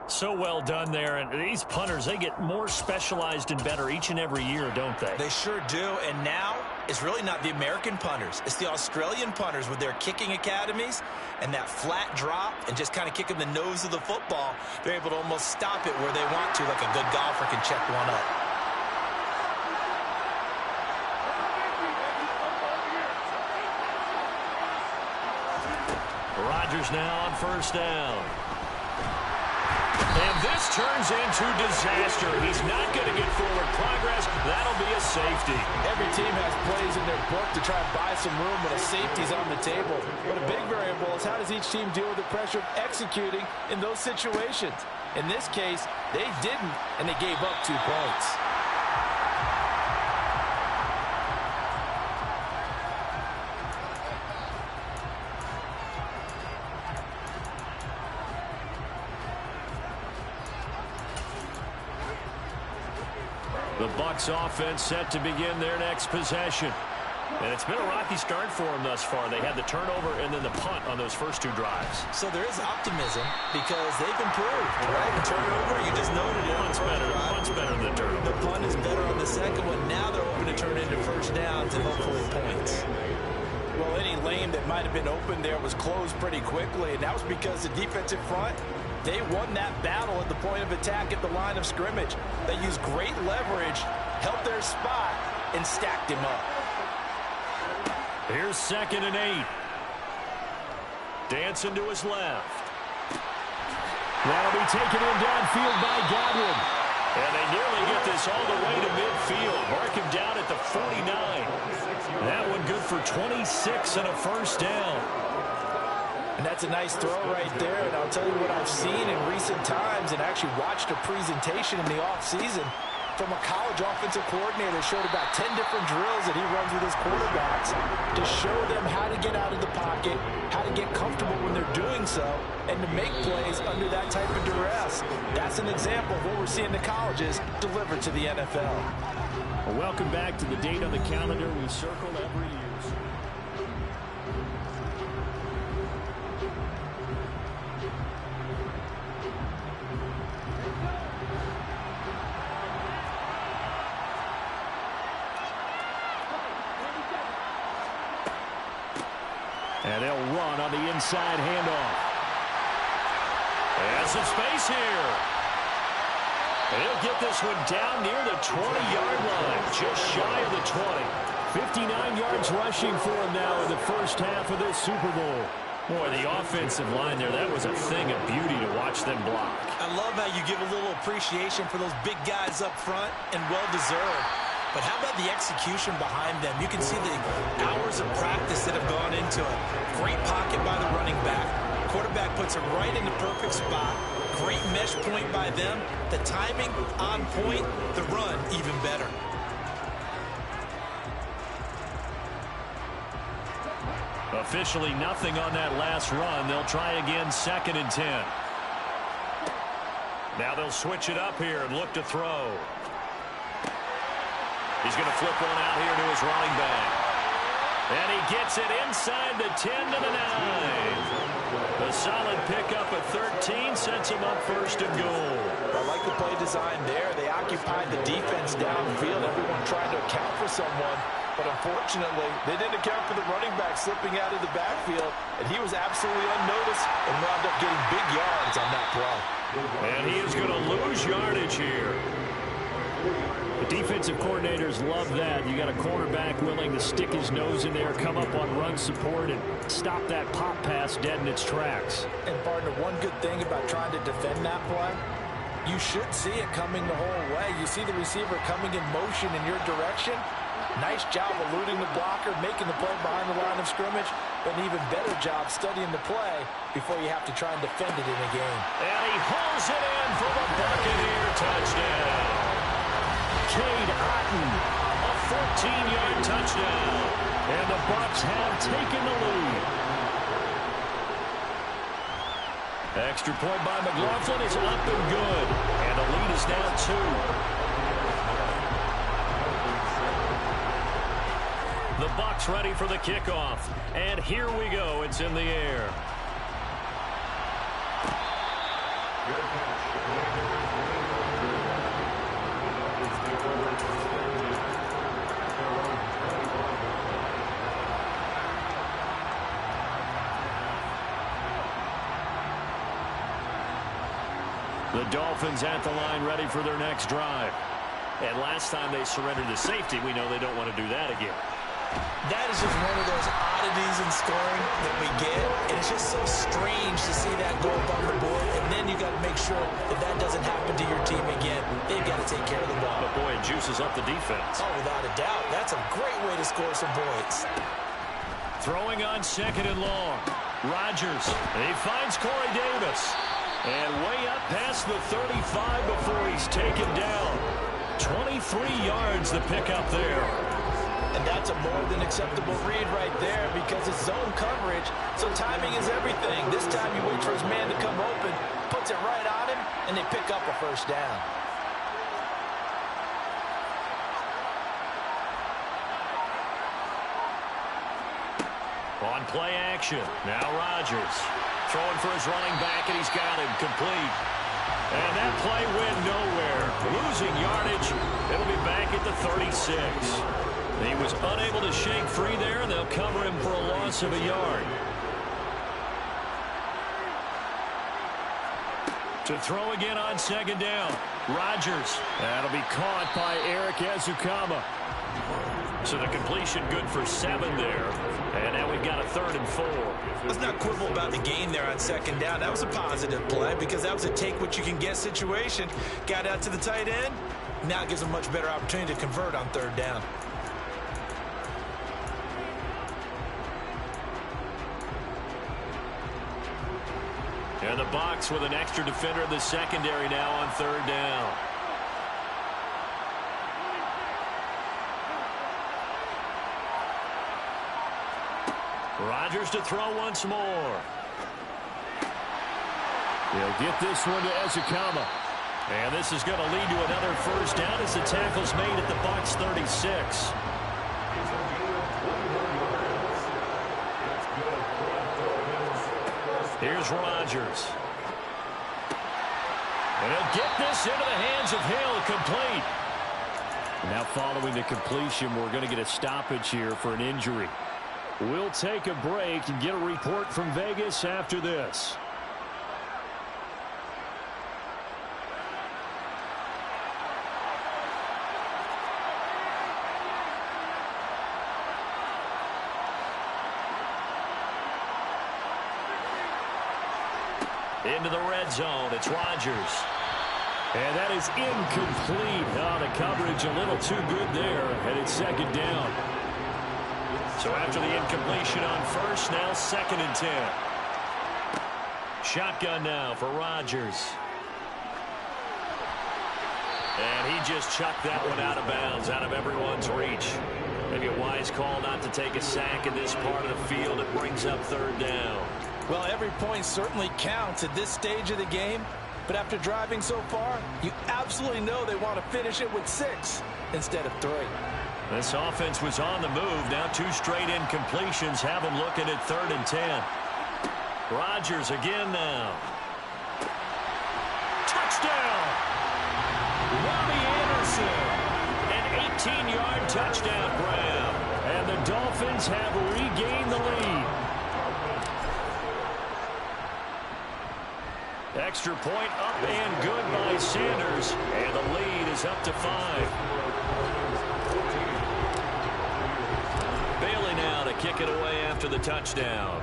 So well done there. And these punters, they get more specialized and better each and every year, don't they? They sure do. And now it's really not the American punters. It's the Australian punters with their kicking academies and that flat drop and just kind of kicking the nose of the football. They're able to almost stop it where they want to, like a good golfer can check one up. Rodgers now on first down. And this turns into disaster. He's not going to get forward progress. That'll be a safety. Every team has plays in their book to try and buy some room when a safety's on the table. But a big variable is how does each team deal with the pressure of executing in those situations. In this case, they didn't, and they gave up 2 points. The Bucs offense set to begin their next possession. And it's been a rocky start for them thus far. They had the turnover and then the punt on those first 2 drives. So there is optimism because they've improved, right? The turnover, you just noted it. Punt's better than the turnover. The punt is better on the second one. Now they're hoping to turn into first downs and hopefully points. Well, any lane that might have been open there was closed pretty quickly, and that was because the defensive front, they won that battle at the point of attack at the line of scrimmage. They used great leverage, held their spot, and stacked him up. Here's 2nd and 8. Dancing to his left. That'll be taken in downfield by Godwin. And they nearly get this all the way to midfield. Mark him down at the 49. That one good for 26 and a first down. And that's a nice throw right there. And I'll tell you what I've seen in recent times and actually watched a presentation in the offseason from a college offensive coordinator. Showed about 10 different drills that he runs with his quarterbacks to show them how to get out of the pocket, how to get comfortable when they're doing so, and to make plays under that type of duress. That's an example of what we're seeing the colleges deliver to the NFL. Well, welcome back to the date on the calendar we circle every year. And they'll run on the inside handoff. Has some space here. He'll get this one down near the 20-yard line, just shy of the 20. 59 yards rushing for him now in the first half of this Super Bowl. Boy, the offensive line there, that was a thing of beauty to watch them block. I love how you give a little appreciation for those big guys up front, and well-deserved. But how about the execution behind them? You can see the hours of practice that have gone into it. Great pocket by the running back. Quarterback puts it right in the perfect spot. Great mesh point by them. The timing on point. The run even better. Officially nothing on that last run. They'll try again, 2nd and 10. Now they'll switch it up here and look to throw. He's going to flip one out here to his running back. And he gets it inside the 10 to the 9. A solid pickup at 13 sets him up 1st and goal. I like the play design there. They occupied the defense downfield. Everyone trying to account for someone. But unfortunately, they didn't account for the running back slipping out of the backfield. And he was absolutely unnoticed and wound up getting big yards on that play. And he is going to lose yardage here. The defensive coordinators love that. You got a cornerback willing to stick his nose in there, come up on run support, and stop that pop pass dead in its tracks. And, partner, one good thing about trying to defend that play, you should see it coming the whole way. You see the receiver coming in motion in your direction. Nice job eluding the blocker, making the play behind the line of scrimmage, but an even better job studying the play before you have to try and defend it in a game. And he hauls it in for the Buccaneer touchdown. Cade Otton, a 14-yard touchdown. And the Bucs have taken the lead. Extra point by McLaughlin is up and good. And the lead is now 2. The Bucs ready for the kickoff. And here we go. It's in the air. The Dolphins at the line ready for their next drive. And last time they surrendered to safety, we know they don't want to do that again. That is just one of those oddities in scoring that we get. And it's just so strange to see that go up on the board. And then you got to make sure that that doesn't happen to your team again. They've got to take care of the ball. But boy, it juices up the defense. Oh, without a doubt. That's a great way to score some points. Throwing on 2nd and long. Rodgers. He finds Corey Davis. And way up past the 35 before he's taken down. 23 yards the pickup there. And that's a more than acceptable read right there because it's zone coverage, so timing is everything. This time you wait for his man to come open, puts it right on him, and they pick up a first down. On play action, now Rodgers. Throwing for his running back, and he's got him complete. And that play went nowhere. Losing yardage. It'll be back at the 36. He was unable to shake free there, and they'll cover him for a loss of a yard. To throw again on 2nd down. Rodgers. That'll be caught by yr2. So the completion good for 7 there. And now we've got a 3rd and 4. Let's not quibble about the gain there on 2nd down. That was a positive play because that was a take-what-you-can-get situation. Got out to the tight end. Now it gives a much better opportunity to convert on 3rd down. And the box with an extra defender in the secondary now on 3rd down. Rodgers to throw once more. He'll get this one to yr2. And this is going to lead to another first down as the tackle's made at the Bucs 36. Here's Rodgers. And he'll get this into the hands of Hill, complete. Now following the completion, we're going to get a stoppage here for an injury. We'll take a break and get a report from Vegas after this. Into the red zone, it's Rodgers. And that is incomplete. Oh, the coverage a little too good there, and it's 2nd down. So after the incompletion on 1st, now 2nd and 10. Shotgun now for Rodgers. And he just chucked that one out of bounds, out of everyone's reach. Maybe a wise call not to take a sack in this part of the field. It brings up 3rd down. Well, every point certainly counts at this stage of the game. But after driving so far, you absolutely know they want to finish it with 6 instead of 3. This offense was on the move. Now 2 straight incompletions have them looking at 3rd and 10. Rodgers again now. Touchdown! Robbie Anderson. An 18-yard touchdown grab. And the Dolphins have regained the lead. Extra point up and good by Sanders. And the lead is up to 5. Bailey now to kick it away after the touchdown.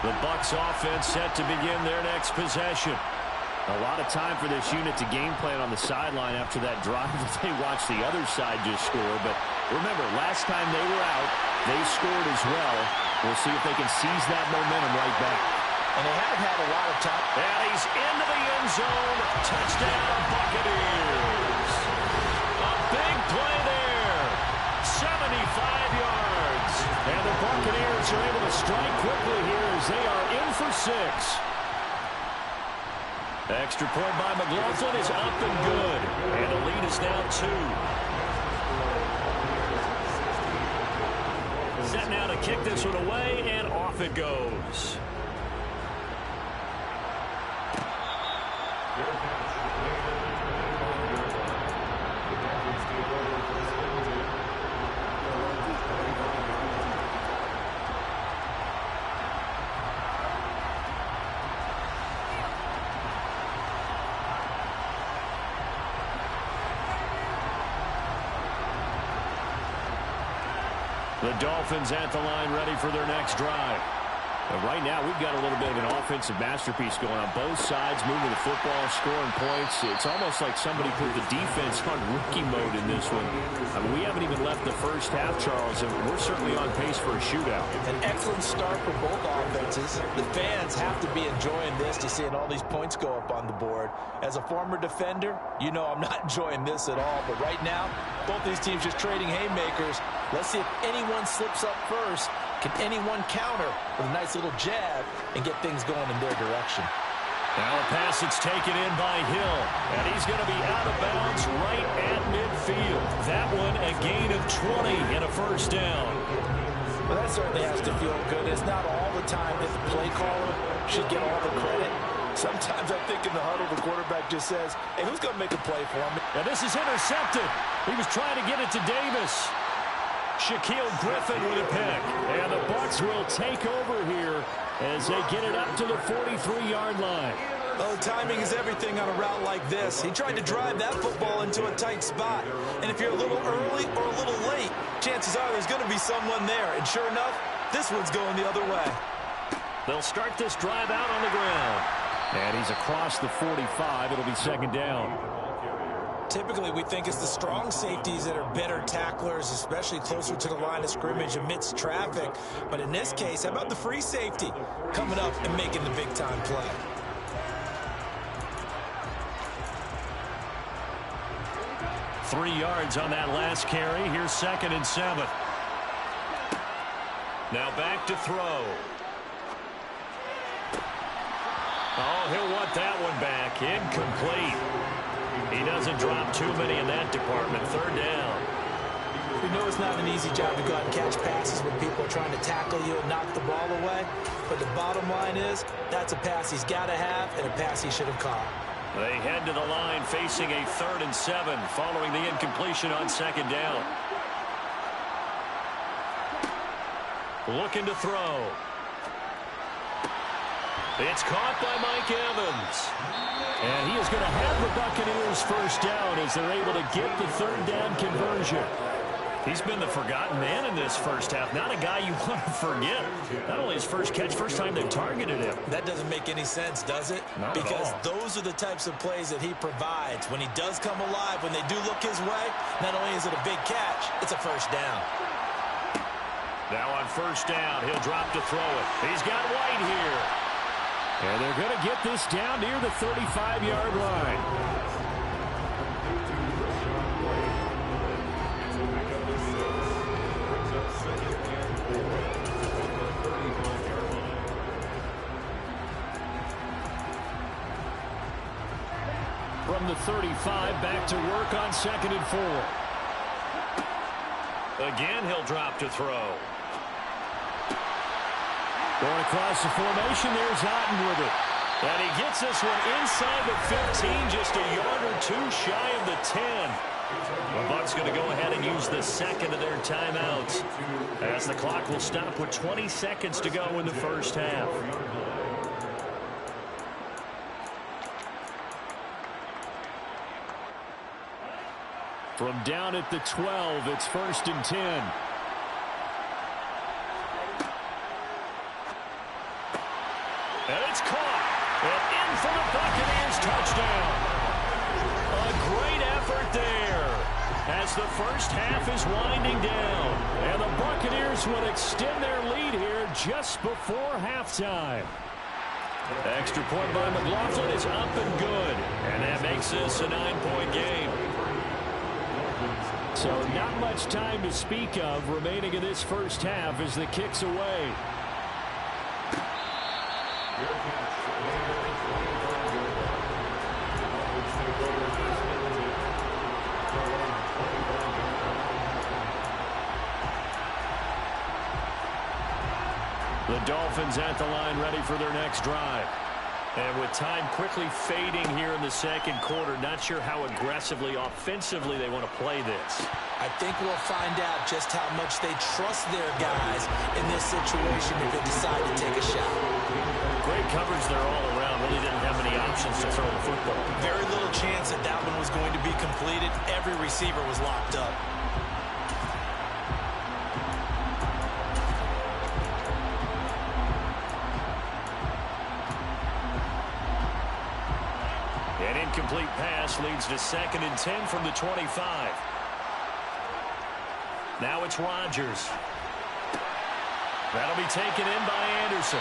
The Bucs offense set to begin their next possession. A lot of time for this unit to game plan on the sideline after that drive that they watched the other side just score. But remember, last time they were out, they scored as well. We'll see if they can seize that momentum right back. And they have had a lot of time. And he's into the end zone. Touchdown, Buccaneers. A big play there. 75 yards. And the Buccaneers are able to strike quickly here as they are in for 6. Extra point by McLaughlin is up and good. And the lead is now 2. Set now to kick this one away, and off it goes. The Dolphins at the line ready for their next drive. But right now, we've got a little bit of an offensive masterpiece going on both sides, moving the football, scoring points. It's almost like somebody put the defense on rookie mode in this one. I mean, we haven't even left the first half, Charles, and we're certainly on pace for a shootout. An excellent start for both offenses. The fans have to be enjoying this to seeing all these points go up on the board. As a former defender, you know I'm not enjoying this at all. But right now, both these teams just trading haymakers. Let's see if anyone slips up first. Can anyone counter with a nice little jab and get things going in their direction? Now a pass that's taken in by Hill, and he's going to be out of bounds right at midfield. That one a gain of 20 and a first down. Well, that certainly has to feel good. It's not all the time that the play caller should get all the credit. Sometimes I think in the huddle, the quarterback just says, hey, who's going to make a play for me? And this is intercepted. He was trying to get it to Davis. Shaquille Griffin with a pick. And the Bucs will take over here as they get it up to the 43-yard line. Oh, timing is everything on a route like this. He tried to drive that football into a tight spot. And if you're a little early or a little late, chances are there's going to be someone there. And sure enough, this one's going the other way. They'll start this drive out on the ground. And he's across the 45. It'll be second down. Typically, we think it's the strong safeties that are better tacklers, especially closer to the line of scrimmage amidst traffic. But in this case, how about the free safety coming up and making the big-time play? Three yards on that last carry. Here's 2nd and 7. Now back to throw. Oh, he'll want that one back. Incomplete. He doesn't drop too many in that department. 3rd down. We know it's not an easy job to go out and catch passes when people are trying to tackle you and knock the ball away. But the bottom line is, that's a pass he's got to have and a pass he should have caught. They head to the line facing a 3rd and 7 following the incompletion on 2nd down. Looking to throw. It's caught by Mike Evans. And he is going to have the Buccaneers first down as they're able to get the 3rd down conversion. He's been the forgotten man in this first half. Not a guy you want to forget. Not only his first catch, first time they've targeted him. That doesn't make any sense, does it? Not because at all. Those are the types of plays that he provides. When he does come alive, when they do look his way, not only is it a big catch, it's a first down. Now on first down, he'll drop to throw it. He's got White here. And they're going to get this down near the 35-yard line. From the 35, back to work on 2nd and 4. Again, he'll drop to throw. Going across the formation, there's Otten with it. And he gets this one inside the 15, just a yard or two shy of the 10. The Bucs going to go ahead and use the 2nd of their timeouts as the clock will stop with 20 seconds to go in the first half. From down at the 12, it's 1st and 10. And it's caught. And in for the Buccaneers touchdown. A great effort there as the first half is winding down. And the Buccaneers will extend their lead here just before halftime. Extra point by McLaughlin is up and good. And that makes this a 9-point game. So not much time to speak of remaining in this first half as the kick's away. The Dolphins at the line ready for their next drive. And with time quickly fading here in the second quarter, not sure how aggressively, offensively they want to play this. I think we'll find out just how much they trust their guys in this situation if they decide to take a shot. Great coverage there all around. Really didn't have any options to throw the football. Very little chance that that one was going to be completed. Every receiver was locked up. An incomplete pass leads to 2nd and 10 from the 25. Now it's Rodgers. That'll be taken in by Anderson.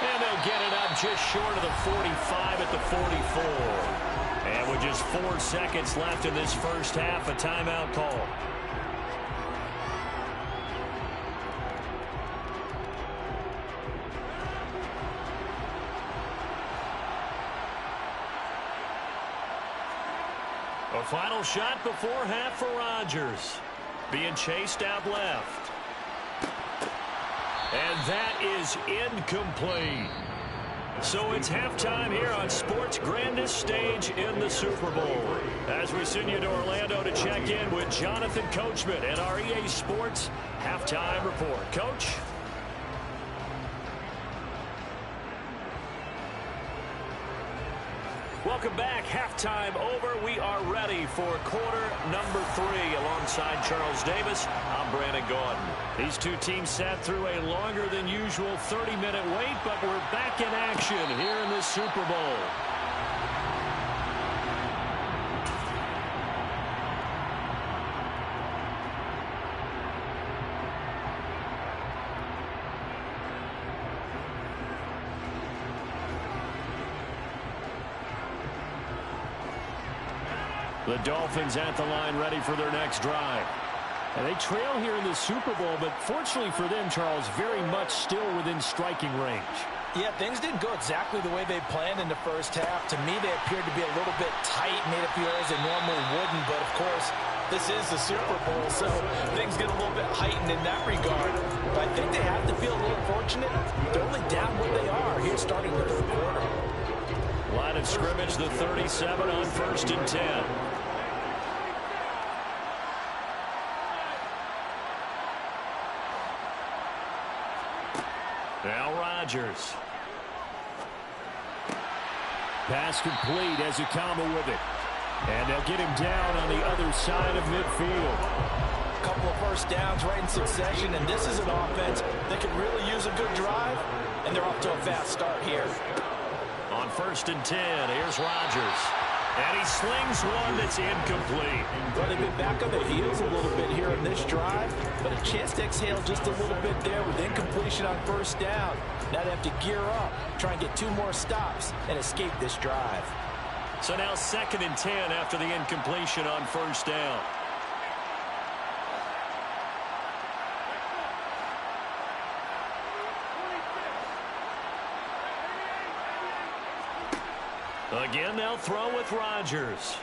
And they'll get it up just short of the 45 at the 44. And with just 4 seconds left in this first half, a timeout call. A final shot before half for Rodgers. Being chased out left. And that is incomplete. So it's halftime here on sports' grandest stage in the Super Bowl. As we send you to Orlando to check in with Jonathan Coachman at our EA Sports Halftime Report. Coach? Welcome back. Halftime over. We are ready for quarter number 3. Alongside Charles Davis, I'm Brandon Gaudin. These two teams sat through a longer than usual 30-minute wait, but we're back in action here in the Super Bowl. The Dolphins at the line ready for their next drive. And they trail here in the Super Bowl, but fortunately for them, Charles, very much still within striking range. Yeah, things didn't go exactly the way they planned in the first half. To me, they appeared to be a little bit tight, made a few errors they normally wouldn't. But, of course, this is the Super Bowl, so things get a little bit heightened in that regard. But I think they have to feel a little fortunate. They're only down where they are here starting the third quarter. Line of scrimmage, the 37 on 1st and 10. Now Rodgers. Pass complete as Akama with it. And they'll get him down on the other side of midfield. A couple of first downs right in succession, and this is an offense that could really use a good drive, and they're off to a fast start here. On 1st and 10, here's Rodgers. And he slings one that's incomplete. Well, they've been back on their heels a little bit here in this drive, but a chance to exhale just a little bit there with incompletion on 1st down. Now they have to gear up, try and get 2 more stops, and escape this drive. So now 2nd and 10 after the incompletion on 1st down. Again, they'll throw with Rodgers.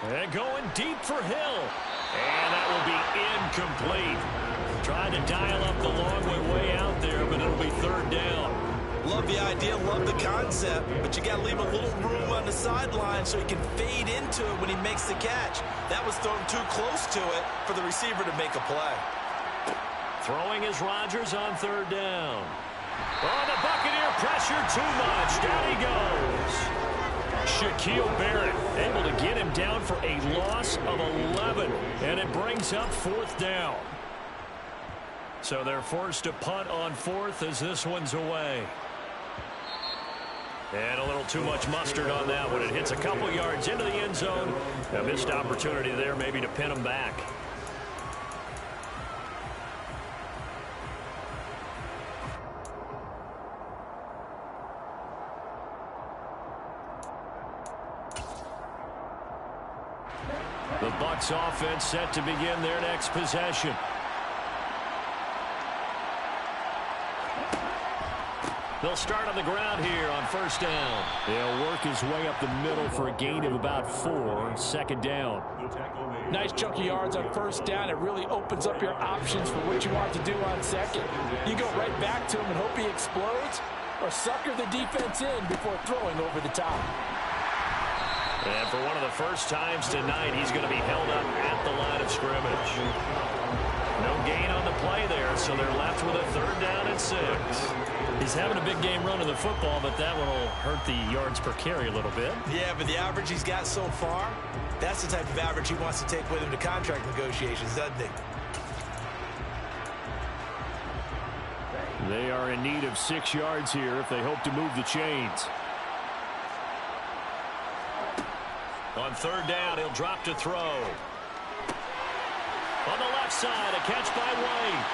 And going deep for Hill. And that will be incomplete. Trying to dial up the long way out there, but it'll be 3rd down. Love the idea, love the concept, but you got to leave a little room on the sideline so he can fade into it when he makes the catch. That was thrown too close to it for the receiver to make a play. Throwing is Rodgers on 3rd down. Oh, the Buccaneer pressure too much. Down he goes. Shaquille Barrett able to get him down for a loss of 11, and it brings up 4th down. So they're forced to punt on 4th as this one's away. And a little too much mustard on that one. It hits a couple yards into the end zone. A missed opportunity there maybe to pin them back. The Bucs offense set to begin their next possession. They'll start on the ground here on first down. He'll work his way up the middle for a gain of about 4. Second down. Nice chunk of yards on first down. It really opens up your options for what you want to do on second. You go right back to him and hope he explodes, or sucker the defense in before throwing over the top. And for one of the first times tonight, he's going to be held up at the line of scrimmage. No gain on the play there, so they're left with a 3rd down and 6. He's having a big game running the football, but that one will hurt the yards per carry a little bit. Yeah, but the average he's got so far, that's the type of average he wants to take with him to contract negotiations, doesn't he? They are in need of 6 yards here if they hope to move the chains. On 3rd down, he'll drop to throw. On the left side, a catch by White.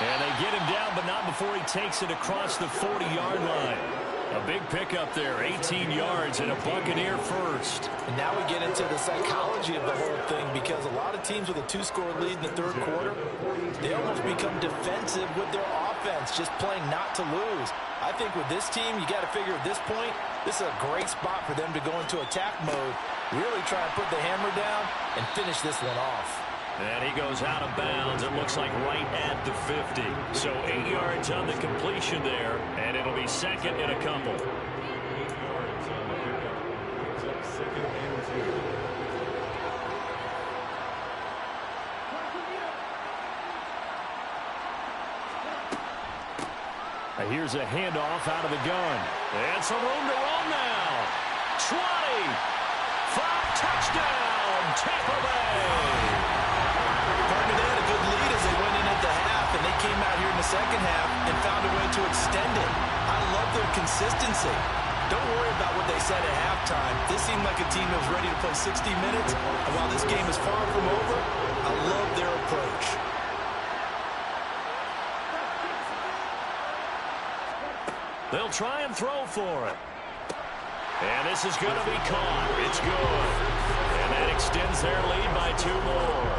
And they get him down, but not before he takes it across the 40-yard line. A big pickup there, 18 yards and a Buccaneer first. And now we get into the psychology of the whole thing, because a lot of teams with a 2-score lead in the 3rd quarter, they almost become defensive with their offense, just playing not to lose. I think with this team, you got to figure at this point, this is a great spot for them to go into attack mode, really try and put the hammer down and finish this one off. And he goes out of bounds. It looks like right at the 50. So 8 yards on the completion there, and it'll be 2nd and a couple. Here's a handoff out of the gun. And some room to roam now. 20. 5 touchdown, Tampa Bay. Partner, they had a good lead as they went in at the half, and they came out here in the second half and found a way to extend it. I love their consistency. Don't worry about what they said at halftime. This seemed like a team that was ready to play 60 minutes, and while this game is far from over, I love their approach. They'll try and throw for it. And this is going to be caught. It's good. And that extends their lead by 2 more.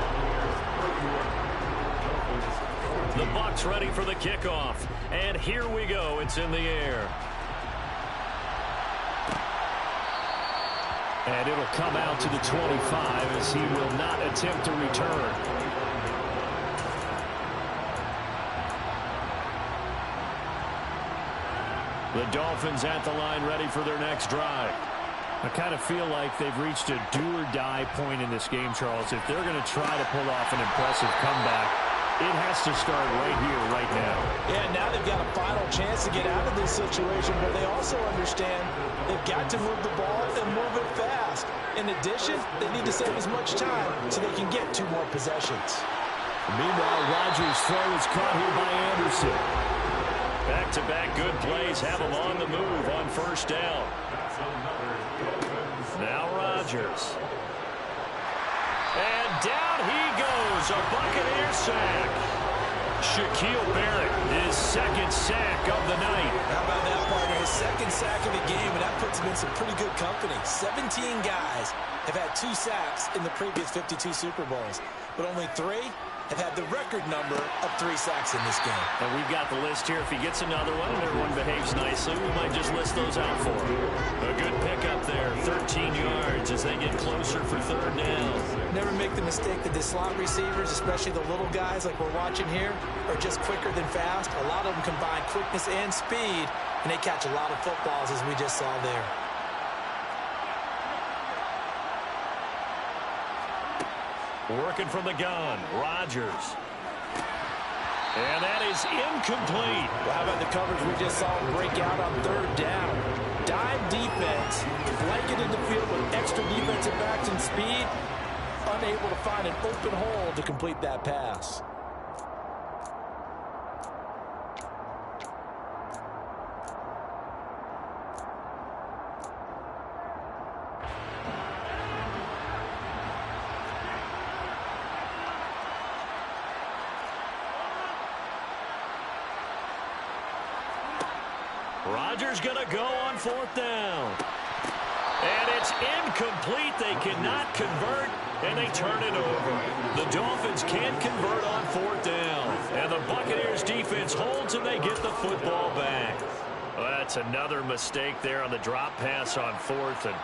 The Bucs ready for the kickoff. And here we go. It's in the air. And it'll come out to the 25 as he will not attempt to return. The Dolphins at the line ready for their next drive. I kind of feel like they've reached a do-or-die point in this game, Charles. If they're going to try to pull off an impressive comeback, it has to start right here, right now. Yeah, now they've got a final chance to get out of this situation, but they also understand they've got to move the ball and move it fast. In addition, they need to save as much time so they can get 2 more possessions. Meanwhile, Rodgers' throw is caught here by Anderson. Back-to-back good plays have him on the move on first down. Now Rodgers. And down he goes, a Buccaneer sack. Shaquille Barrett, his 2nd sack of the night. How about that, partner? His 2nd sack of the game, and that puts him in some pretty good company. 17 guys have had 2 sacks in the previous 52 Super Bowls, but only 3 have had the record number of 3 sacks in this game. And we've got the list here. If he gets another one and everyone behaves nicely, we might just list those out for him. A good pickup there, 13 yards as they get closer for 3rd down. Never make the mistake that the slot receivers, especially the little guys like we're watching here, are just quicker than fast. A lot of them combine quickness and speed, and they catch a lot of footballs as we just saw there. Working from the gun, Rodgers. And that is incomplete. Well, how about the coverage we just saw break out on 3rd down? Dime defense, blanketed the field with extra defensive backs and speed, unable to find an open hole to complete that pass. Rodgers going to go on 4th down. And it's incomplete. They cannot convert, and they turn it over. The Dolphins can't convert on 4th down. And the Buccaneers defense holds, and they get the football back. Well, that's another mistake there on the drop pass on fourth, and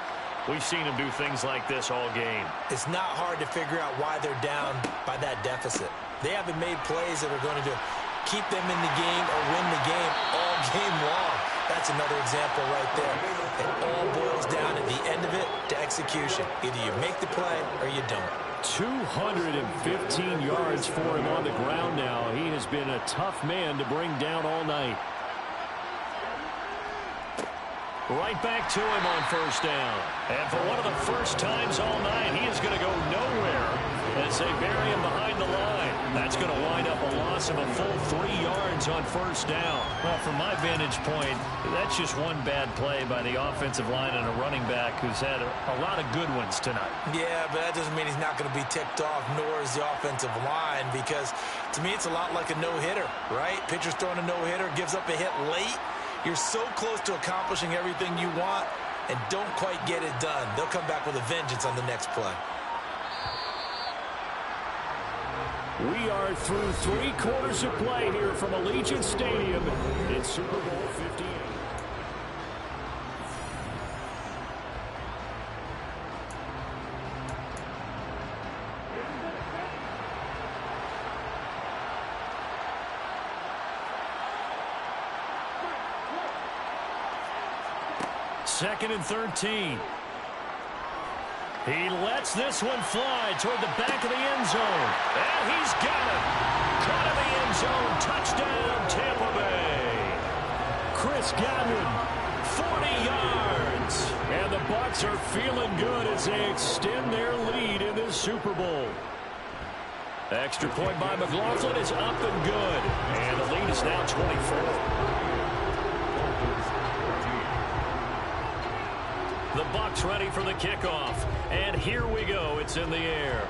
we've seen him do things like this all game. It's not hard to figure out why they're down by that deficit. They haven't made plays that are going to keep them in the game or win the game all game long. That's another example right there. It all boils down at the end of it to execution. Either you make the play or you don't. 215 yards for him on the ground now. He has been a tough man to bring down all night. Right back to him on first down. And for one of the first times all night, he is going to go nowhere as they bury him behind the line. That's going to wind up a loss of a full 3 yards on first down. Well, from my vantage point, that's just one bad play by the offensive line and a running back who's had a lot of good ones tonight. Yeah, but that doesn't mean he's not going to be ticked off, nor is the offensive line, because to me it's a lot like a no-hitter, right? Pitcher's throwing a no-hitter, gives up a hit late. You're so close to accomplishing everything you want and don't quite get it done. They'll come back with a vengeance on the next play. We are through 3 quarters of play here from Allegiant Stadium in Super Bowl 58. Second and 13. He lets this one fly toward the back of the end zone. And he's got it. Caught in the end zone. Touchdown, Tampa Bay. Chris Godwin, 40 yards. And the Bucs are feeling good as they extend their lead in this Super Bowl. Extra point by McLaughlin is up and good. And the lead is now 24. The Bucs ready for the kickoff. And here we go. It's in the air.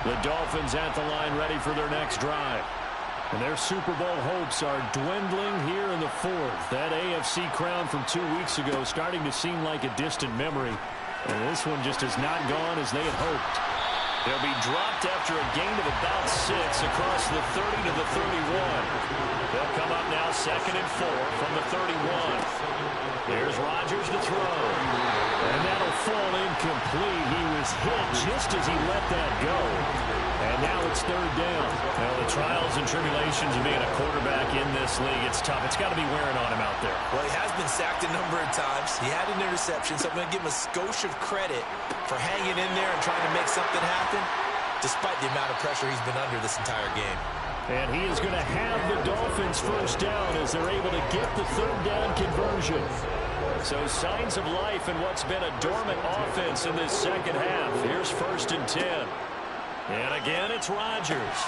The Dolphins at the line ready for their next drive. And their Super Bowl hopes are dwindling here in the fourth. That AFC crown from 2 weeks ago starting to seem like a distant memory. And this one just has not gone as they had hoped. They'll be dropped after a gain of about 6 across the 30 to the 31. They'll come up now 2nd and 4 from the 31. Here's Rodgers to throw. And that'll fall incomplete. He was hit just as he let that go. And now it's 3rd down. Well, the trials and tribulations of being a quarterback in this league, it's tough. It's got to be wearing on him out there. Well, he has been sacked a number of times. He had an interception, so I'm going to give him a skosh of credit for hanging in there and trying to make something happen, despite the amount of pressure he's been under this entire game. And he is going to have the Dolphins first down as they're able to get the 3rd down conversion. So signs of life in what's been a dormant offense in this second half. Here's 1st and 10. And again, it's Rodgers.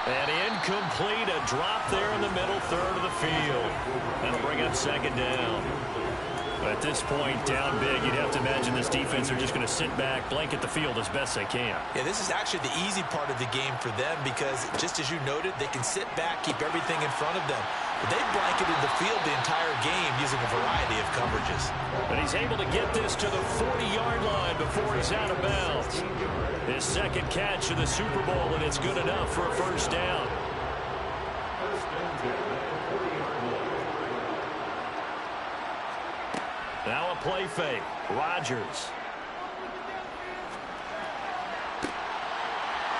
And incomplete, a drop there in the middle third of the field. That'll bring up 2nd down. But at this point, down big, you'd have to imagine this defense are just going to sit back, blanket the field as best they can. Yeah, this is actually the easy part of the game for them because, just as you noted, they can sit back, keep everything in front of them. But they've blanketed the field the entire game using a variety of coverages. But he's able to get this to the 40-yard line before he's out of bounds. His 2nd catch of the Super Bowl, and it's good enough for a 1st down. Now a play fake. Rodgers.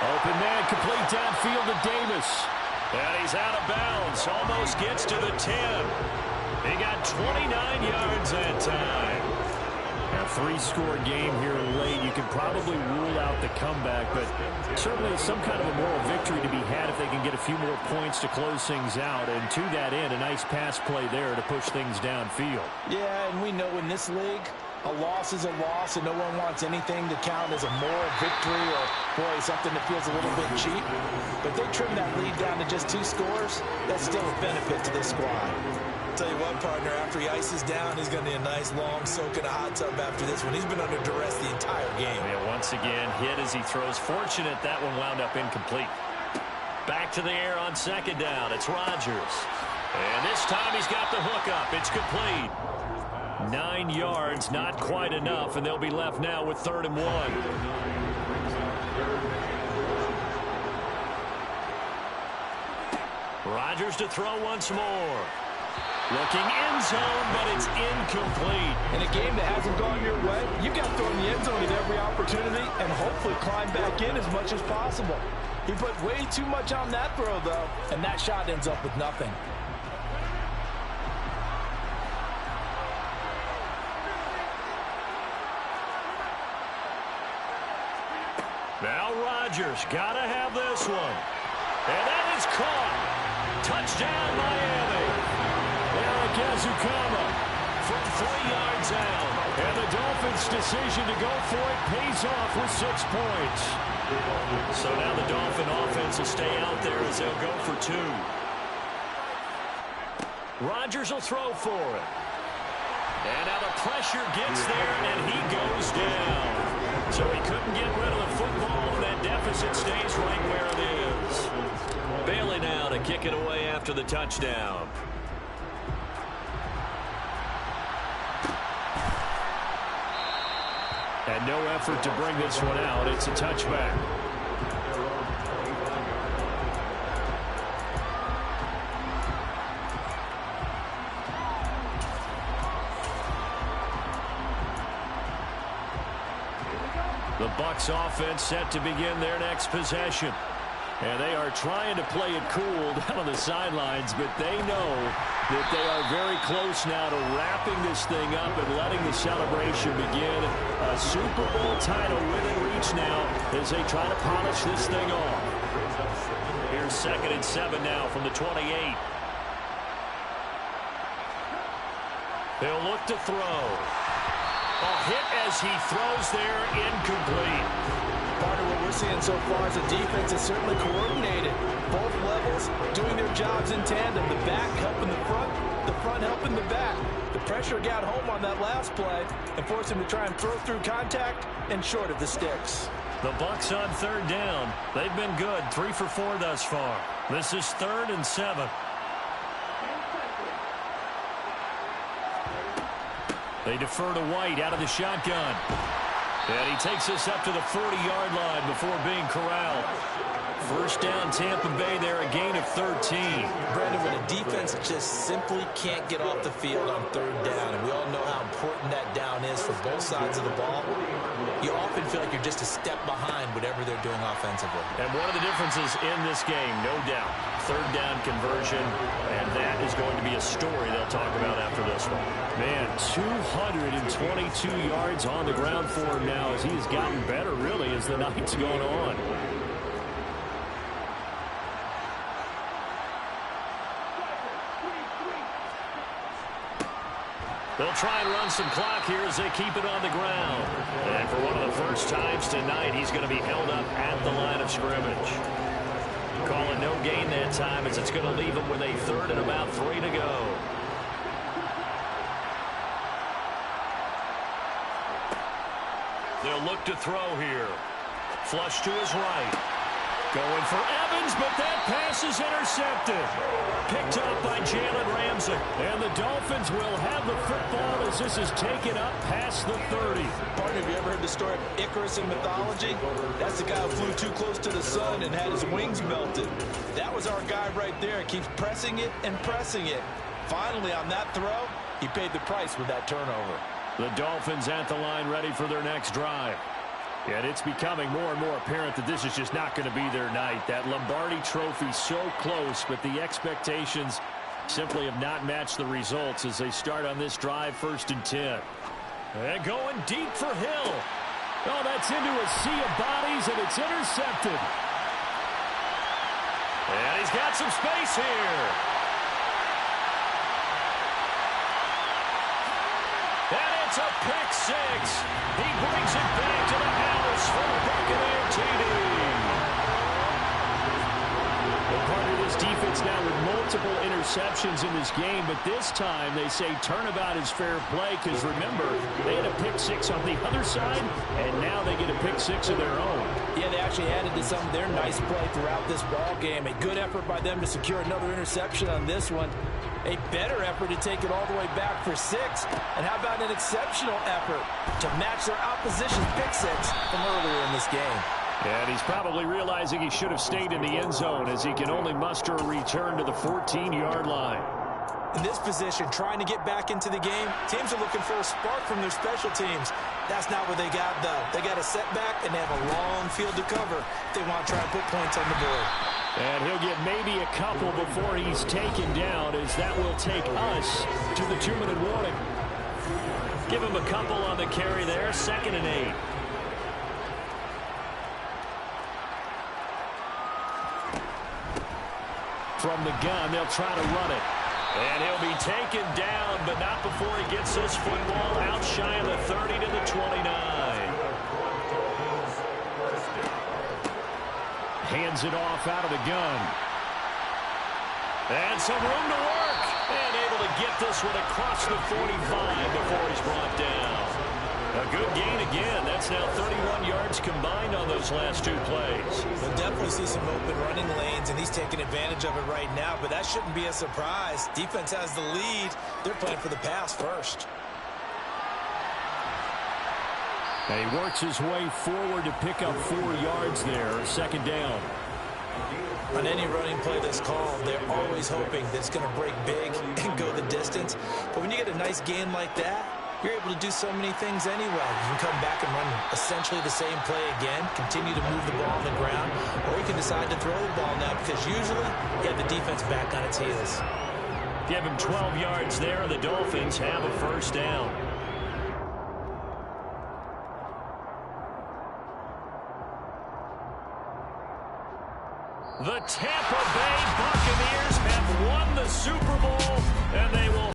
Open man, complete downfield to Davis. And he's out of bounds. Almost gets to the 10. He got 29 yards that time. A 3-score game here late. You can probably rule out the comeback, but certainly some kind of a moral victory to be had if they can get a few more points to close things out. And to that end, a nice pass play there to push things downfield. Yeah, and we know in this league, a loss is a loss, and no one wants anything to count as a moral victory or, boy, something that feels a little bit cheap. But they trim that lead down to just 2 scores. That's still a benefit to this squad. Tell you what, partner, after he ices down, he's going to need a nice long soak in a hot tub after this one. He's been under duress the entire game. Yeah, once again, hit as he throws. Fortunate that one wound up incomplete. Back to the air on 2nd down. It's Rodgers. And this time he's got the hook up. It's complete. 9 yards, not quite enough, and they'll be left now with 3rd and 1. Rodgers to throw once more. Looking end zone, but it's incomplete. In a game that hasn't gone your way, you've got to throw in the end zone at every opportunity and hopefully climb back in as much as possible. He put way too much on that throw, though, and that shot ends up with nothing. Now Rodgers got to have this one. And that is caught. Touchdown, Miami. Eric Ezukama from 3 yards out. And the Dolphins' decision to go for it pays off with 6 points. So now the Dolphin offense will stay out there as they'll go for 2. Rodgers will throw for it. And now the pressure gets there, and he goes down. So he couldn't get rid of the football, and that deficit stays right where it is. Bailey now to kick it away after the touchdown. And no effort to bring this one out. It's a touchback. The Bucs offense set to begin their next possession. And they are trying to play it cool down on the sidelines, but they know that they are very close now to wrapping this thing up and letting the celebration begin. A Super Bowl title within reach now as they try to polish this thing off. Here's 2nd and 7 now from the 28. They'll look to throw. A hit as he throws there, incomplete. Part of what we're seeing so far is the defense is certainly coordinated. Both levels doing their jobs in tandem. The back helping the front helping the back. The pressure got home on that last play and forced him to try and throw through contact and short of the sticks. The Bucs on 3rd down. They've been good, 3 for 4 thus far. This is 3rd and 7. They defer to White out of the shotgun. And he takes us up to the 40-yard line before being corralled. 1st down, Tampa Bay there, a gain of 13. Brandon, when a defense just simply can't get off the field on 3rd down, and we all know how important that down is for both sides of the ball, you often feel like you're just a step behind whatever they're doing offensively. And one of the differences in this game, no doubt, 3rd down conversion, and that is going to be a story they'll talk about after this one. Man, 222 yards on the ground for him now as he has gotten better, really, as the night's gone on. They'll try and run some clock here as they keep it on the ground. And for one of the first times tonight, he's going to be held up at the line of scrimmage. Calling no gain that time as it's going to leave him with a 3rd and about 3 to go. They'll look to throw here. Flush to his right. Going for Evans, but that pass is intercepted. Picked up by Jalen Ramsey. And the Dolphins will have the football as this is taken up past the 30. Partner, have you ever heard the story of Icarus in mythology? That's the guy who flew too close to the sun and had his wings melted. That was our guy right there. Keeps pressing it and pressing it. Finally, on that throw, he paid the price with that turnover. The Dolphins at the line ready for their next drive. And it's becoming more and more apparent that this is just not going to be their night. That Lombardi trophy so close, but the expectations simply have not matched the results as they start on this drive, 1st and 10. And going deep for Hill. Oh, that's into a sea of bodies, and it's intercepted. And he's got some space here. And it's a pick 6. He brings it back to the house for the Buccaneer TD. Well, part of this defense now with multiple interceptions in this game, but this time they say turnabout is fair play because remember, they had a pick 6 on the other side, and now they get a pick 6 of their own. Yeah, they actually added to some of their nice play throughout this ball game. A good effort by them to secure another interception on this one. A better effort to take it all the way back for 6. And how about an exceptional effort to match their opposition's pick 6 from earlier in this game? And he's probably realizing he should have stayed in the end zone as he can only muster a return to the 14-yard line. In this position, trying to get back into the game, teams are looking for a spark from their special teams. That's not what they got, though. They got a setback, and they have a long field to cover if they want to try and put points on the board. And he'll get maybe a couple before he's taken down, as that will take us to the 2-minute warning. Give him a couple on the carry there, 2nd and 8. From the gun, they'll try to run it. And he'll be taken down, but not before he gets this football out shy of the 30 to the 29. Hands it off out of the gun. And some room to work. And able to get this one across the 45 before he's brought down. A good gain again. That's now 31 yards combined on those last 2 plays. We'll definitely see some open running lanes, and he's taking advantage of it right now, but that shouldn't be a surprise. Defense has the lead. They're playing for the pass first. And he works his way forward to pick up 4 yards there, 2nd down. On any running play that's called, they're always hoping that it's going to break big and go the distance. But when you get a nice gain like that, you're able to do so many things anyway. You can come back and run essentially the same play again, continue to move the ball on the ground, or you can decide to throw the ball now because usually you have the defense back on its heels. Give him 12 yards there, and the Dolphins have a 1st down. The Tampa Bay Buccaneers have won the Super Bowl, and they will